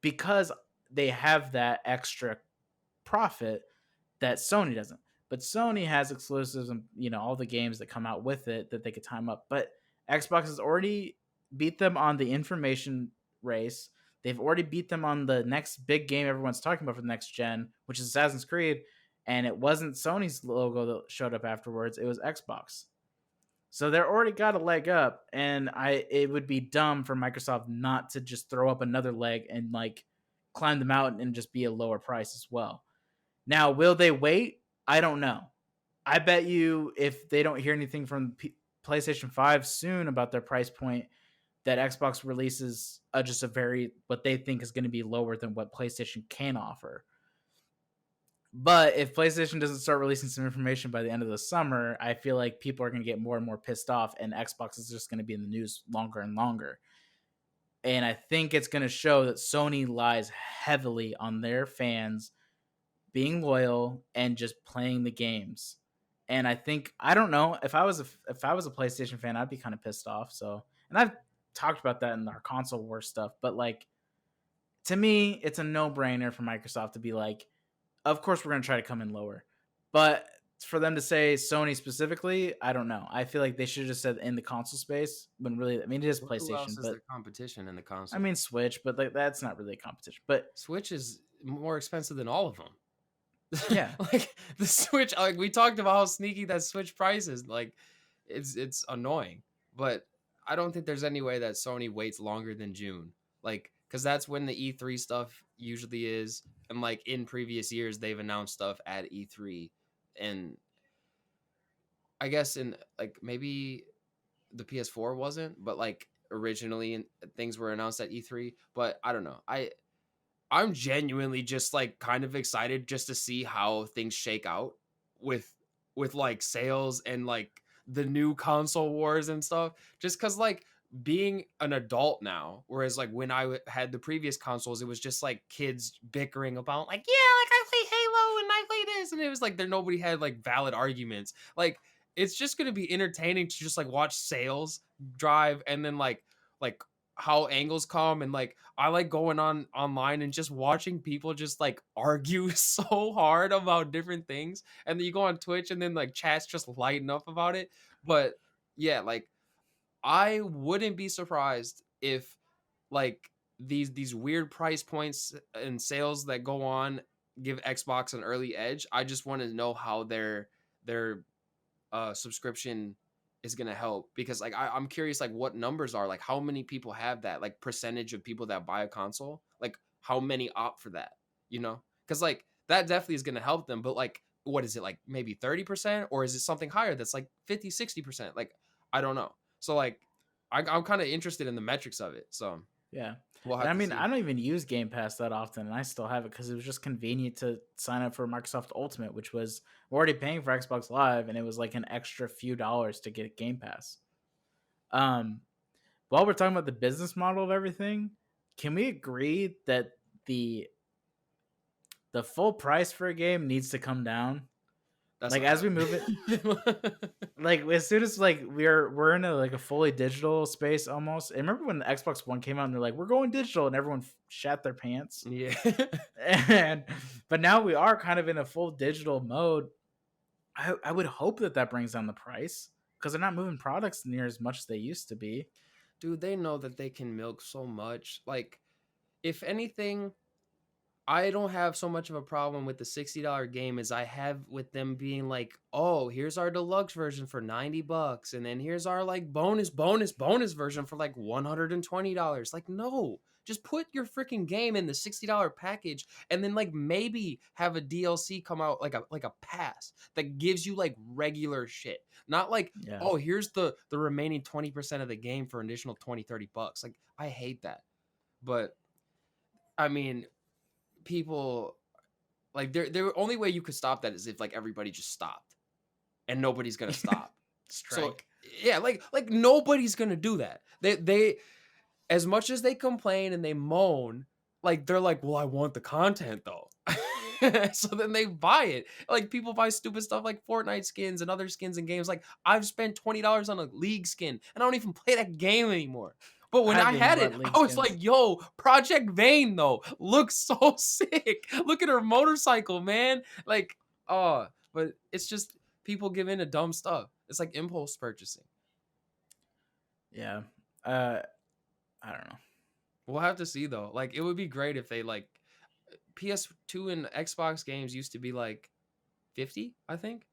because they have that extra profit that Sony doesn't. But Sony has exclusives and all the games that come out with it that they could time up. But Xbox has already beat them on the information race. They've already beat them on the next big game everyone's talking about for the next gen, which is Assassin's Creed. And it wasn't Sony's logo that showed up afterwards. It was Xbox. So they're already got a leg up. And it would be dumb for Microsoft not to just throw up another leg and like climb the mountain and just be a lower price as well. Now, will they wait? I don't know. I bet you if they don't hear anything from PlayStation 5 soon about their price point, that Xbox releases just a very, what they think is going to be lower than what PlayStation can offer. But if PlayStation doesn't start releasing some information by the end of the summer, I feel like people are going to get more and more pissed off, and Xbox is just going to be in the news longer and longer. And I think it's going to show that Sony lies heavily on their fans being loyal and just playing the games. And I think, I don't know, if I was a PlayStation fan, I'd be kind of pissed off. So, and I've talked about that in our console war stuff, but like, to me, it's a no-brainer for Microsoft to be like, of course we're going to try to come in lower. But for them to say Sony specifically, I don't know. I feel like they should have just said in the console space when really, I mean, it is Well, who PlayStation, else is but their competition in the I console? mean Switch, but like that's not really a competition. But Switch is more expensive than all of them. yeah, Like the Switch, like we talked about how sneaky that Switch price is. Like it's annoying, but I don't think there's any way that Sony waits longer than June. Like because that's when the E3 stuff usually is, and like in previous years they've announced stuff at E3, and I guess in like maybe the PS4 wasn't, but like originally things were announced at E3. But I don't know. I'm genuinely just like kind of excited just to see how things shake out with like sales and like the new console wars and stuff. Just cuz like being an adult now, whereas like when had the previous consoles, it was just like kids bickering about like, yeah, like I play Halo and I play this, and it was like there nobody had like valid arguments. Like it's just going to be entertaining to just like watch sales drive, and then like how angles come, and like I like going on online and just watching people just like argue so hard about different things, and then you go on Twitch and then like chats just lighten up about it. But yeah, like I wouldn't be surprised if like these weird price points and sales that go on give Xbox an early edge. I just want to know how their subscription is going to help, because like I'm curious like what numbers are, like how many people have that, like percentage of people that buy a console, like how many opt for that, because like that definitely is going to help them. But like what is it, like maybe 30%, or is it something higher that's like 50-60%? Like I don't know. So like I'm kind of interested in the metrics of it, so yeah. we'll And have I to mean, see. I don't even use Game Pass that often, and I still have it because it was just convenient to sign up for Microsoft Ultimate, which was already paying for Xbox Live, and it was like an extra few dollars to get Game Pass. Um, while we're talking about the business model of everything, can we agree that the the full price for a game needs to come down? That's Like not as we move it, happening. like as soon as like we're in a like a fully digital space almost. And remember when the Xbox One came out and they're like, we're going digital, and everyone shat their pants. Yeah. And but now we are kind of in a full digital mode. I would hope that that brings down the price because they're not moving products near as much as they used to be. Dude, they know that they can milk so much. Like if anything, I don't have so much of a problem with the $60 game as I have with them being like, "Oh, here's our deluxe version for $90, and then here's our like bonus version for like $120." Like, no. Just put your freaking game in the $60 package, and then like maybe have a DLC come out, like a pass that gives you like regular shit. Not like, Yeah. "Oh, here's the remaining 20% of the game for an additional 20-30 bucks." Like, I hate that. But I mean, people like the only way you could stop that is if like everybody just stopped, and nobody's gonna stop. So Strike. yeah, like nobody's gonna do that. They as much as they complain and they moan, like they're like, well, I want the content though. So then they buy it. Like people buy stupid stuff like Fortnite skins and other skins in games. Like I've spent $20 on a League skin and I don't even play that game anymore. But I when I haven't even had it, bought League I was skins. like, yo, Project Vane though looks so sick. Look at her motorcycle, man. Like, oh, but it's just people give in to dumb stuff. It's like impulse purchasing. Yeah. Uh, I don't know. We'll have to see though. Like it would be great if they like PS2 and Xbox games used to be like 50, I think.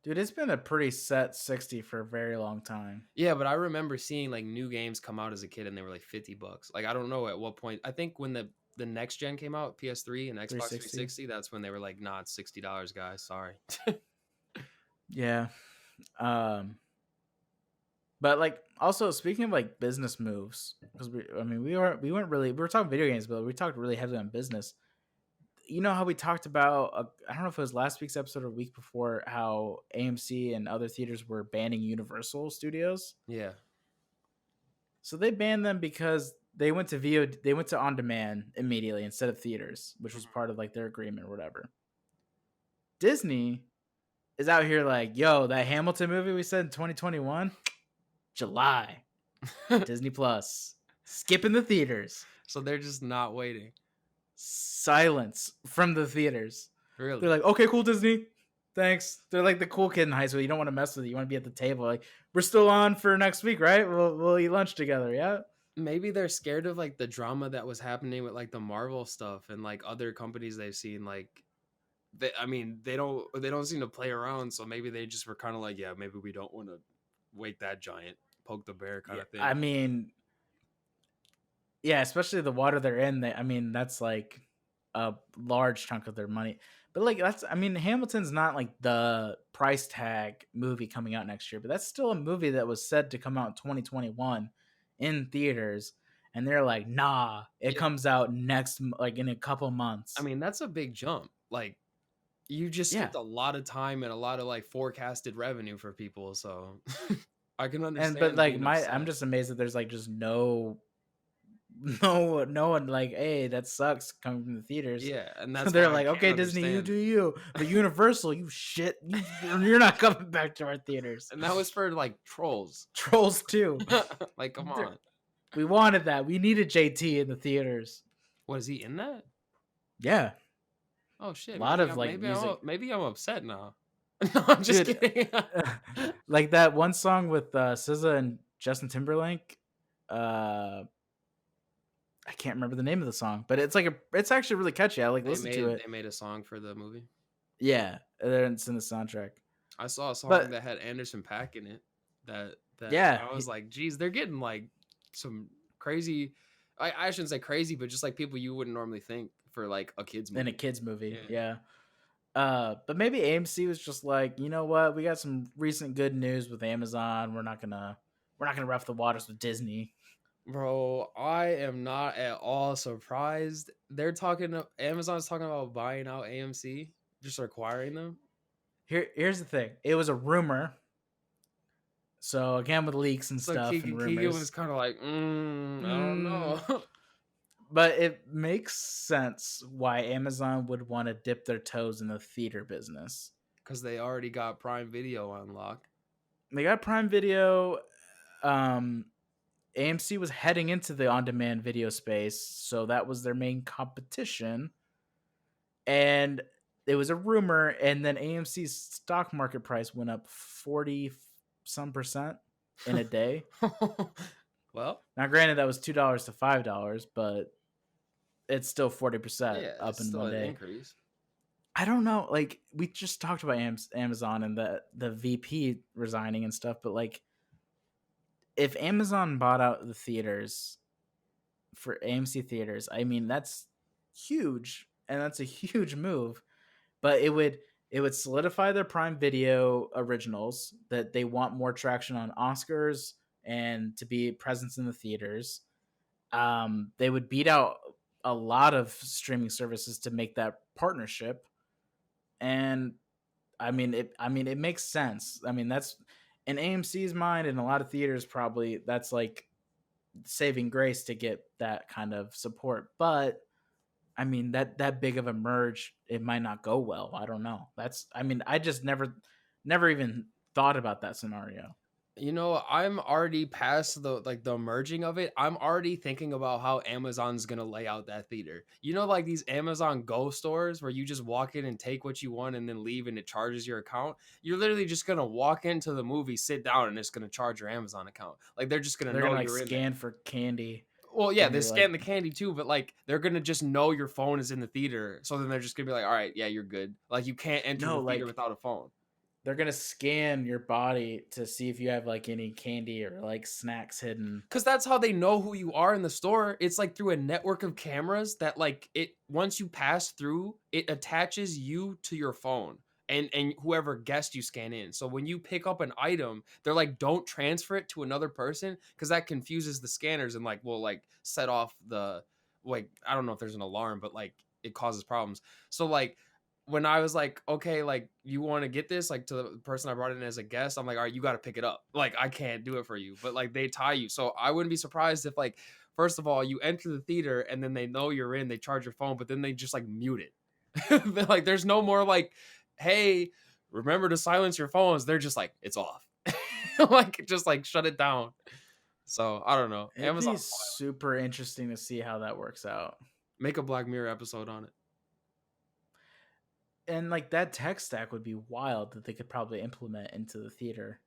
Dude, it's been a pretty set 60 for a very long time. Yeah, but I remember seeing like new games come out as a kid and they were like $50. Like I don't know at what point. I think when the next gen came out, PS3 and Xbox 360. 360, that's when they were like, nah, it's $60, guys. Sorry. Yeah. Um, but like also speaking of like business moves, because we were talking video games, but we talked really heavily on business. You know how we talked about I don't know if it was last week's episode or a week before, how AMC and other theaters were banning Universal Studios. Yeah. So they banned them because they went to VOD, they went to on demand immediately instead of theaters, which was Mhm. part of like their agreement or whatever. Disney is out here like, yo, that Hamilton movie we said in 2021, July, Disney Plus, skipping the theaters, So they're just not waiting. silence from the theaters. They're Really? like, okay, cool, Disney, thanks. They're like the cool kid in high school. You don't want to mess with it. You want to be at the table. Like, we're still on for next week, right? We'll eat lunch together. Yeah. Maybe they're scared of like the drama that was happening with like the Marvel stuff and like other companies they've seen. Like, I mean, they don't seem to play around. So maybe they just were kind of like, yeah, maybe we don't want to wake that giant, poke the bear kind Yeah. of thing. I mean, yeah, especially the water they're in. I mean, that's like a large chunk of their money. But like that's, I mean, Hamilton's not like the price tag movie coming out next year, but that's still a movie that was said to come out in 2021 in theaters, and they're like, nah, it Yeah, comes out like in a couple I months. mean that's a big jump. Like you just Yeah, skipped a lot of time and a lot of like forecasted revenue for people. So I can and but understand like being I'm upset. just amazed that there's like just no one like, hey, that sucks coming from the theaters. Yeah, and So that's they're why I like, can't okay, Disney, you understand. do you, but Universal, you shit, you're not coming back to our theaters. And that was for like trolls. Trolls too. Like, come They're- on. we wanted that. We needed JT in the theaters. Was he in that? Yeah, Oh a shit, lot of like music, maybe I'm upset now. No, I'm just dude. kidding. Like that one song with SZA and Justin Timberlake. I can't remember the name of the song, but it's actually really catchy. I like they listen to made it. they made a song for the movie. Yeah, it's in the soundtrack. I saw a song But that had Anderson .Paak in it. That yeah, I was like, geez, they're getting like some crazy. I shouldn't say crazy, but just like people you wouldn't normally think for like a kids in a movie. kids movie. Yeah, Yeah. But maybe AMC was just like, you know what? We got some recent good news with Amazon. We're not gonna rough the waters with Disney. bro, I am not at all surprised. Amazon's talking about buying out AMC, just acquiring them. Here's the thing. It was a rumor. So again, with leaks and So stuff and Keegan was rumors. kind of like, I don't Mm, know. but it makes sense why Amazon would want to dip their toes in the theater business. Because they already got Prime Video on lock. They got Prime Video. Um, AMC was heading into the on-demand video space, so that was their main competition. And it was a rumor, and then AMC's stock market price went up 40 some percent in a day. Well, Now, granted, that was $2 to $5, but it's still 40% yeah, up it's in still one an day. increase. I don't know. Like, we just talked about Amazon and the VP resigning and stuff, but like, if Amazon bought out the theaters for AMC theaters, I mean, that's huge, and that's a huge move. But it would solidify their Prime Video originals that they want more traction on Oscars and to be presence in the theaters. They would beat out a lot of streaming services to make that partnership, and it makes sense. I mean, that's in AMC's mind, and a lot of theaters probably that's like saving grace to get that kind of support. But I mean, that big of a merge, it might not go well. I don't know. I just never even thought about that scenario. I'm already past the merging of it. I'm already thinking about how Amazon's gonna lay out that theater. Like these Amazon Go stores where you just walk in and take what you want and then leave and it charges your account. You're literally just gonna walk into the movie, sit down, and it's gonna charge your Amazon account. Like they're just gonna They're know gonna like you're in there. scan for candy, Well, yeah, and they you're like, scan the candy too, but like they're gonna just know your phone is in the theater. So then they're just gonna be like, all right, yeah, you're good. Like you can't enter no, the theater like without a phone. they're gonna scan your body to see if you have like any candy or like snacks hidden. Because that's how they know who you are in the store. It's like through a network of cameras that like it once you pass through, it attaches you to your phone and whoever guest you scan in. So when you pick up an item, they're like, don't transfer it to another person because that confuses the scanners and like will like set off the like I don't know if there's an alarm, but like it causes problems. So like when I was like, okay, like you want to get this, like to the person I brought in as a guest, I'm like, all right, you got to pick it up. Like I can't do it for you, but like they tie you. So I wouldn't be surprised if like first of all, you enter the theater and then they know you're in, they charge your phone, but then they just like mute it. They're like, there's no more like, hey, remember to silence your phones. They're just like, it's off. Like, just like shut it down. So I don't know. It'd be Amazon's super interesting to see how that works out. make a Black Mirror episode on it. And like that tech stack would be wild that they could probably implement into the theater.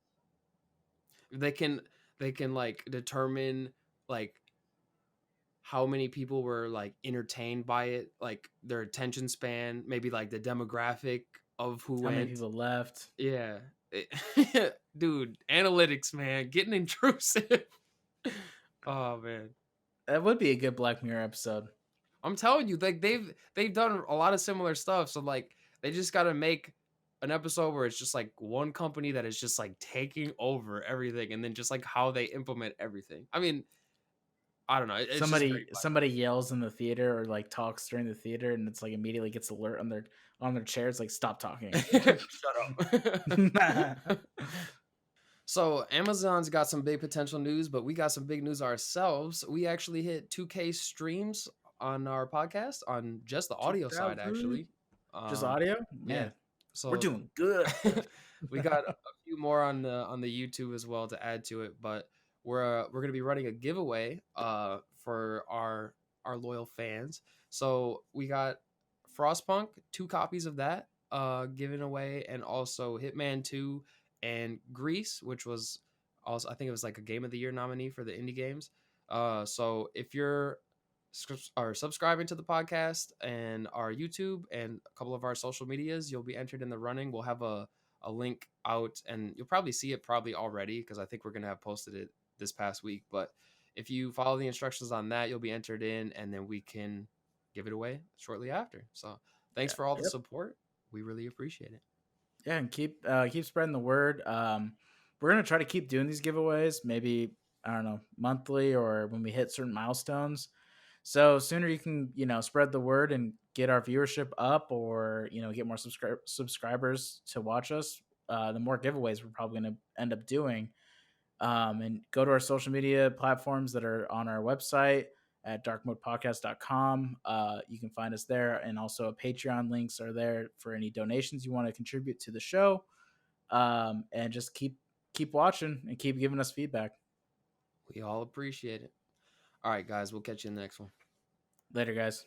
They can like determine like how many people were like entertained by it, like their attention span, maybe like the demographic of who How many went. people left? Yeah. Dude, analytics, man, getting intrusive. Oh man. That would be a good Black Mirror episode. I'm telling you, like they've done a lot of similar stuff. So like they just got to make an episode where it's just like one company that is just like taking over everything, and then just like how they implement everything. I mean, I don't know. It's just very Somebody yells in the theater or like talks during the theater, and it's like immediately gets alert on their chair. It's like, stop talking. Shut up. So Amazon's got some big potential news, but we got some big news ourselves. We actually hit 2K streams on our podcast on just the audio side, actually. Just audio? Yeah. So we're doing good. we got a few more on the YouTube as well to add to it, but we're gonna be running a giveaway for our loyal fans. So we got Frostpunk, 2 copies of that given away, and also Hitman 2 and Grease, which was also, I think it was like a Game of the Year nominee for the indie games. So if you're subscribing to the podcast and our YouTube and a couple of our social medias, you'll be entered in the running. We'll have a link out, and you'll probably see it probably already because I think we're gonna have posted it this past week. But if you follow the instructions on that, you'll be entered in, and then we can give it away shortly after. So thanks for all the support. We really appreciate it. Yeah, and keep spreading the word. We're gonna try to keep doing these giveaways, maybe, I don't know, monthly or when we hit certain milestones. So sooner you can, spread the word and get our viewership up, or get more subscribers to watch us, the more giveaways we're probably going to end up doing. And go to our social media platforms that are on our website at darkmodepodcast.com. You can find us there, and also Patreon links are there for any donations you want to contribute to the show. And just keep watching and keep giving us feedback. We all appreciate it. All right, guys, we'll catch you in the next one. Later, guys.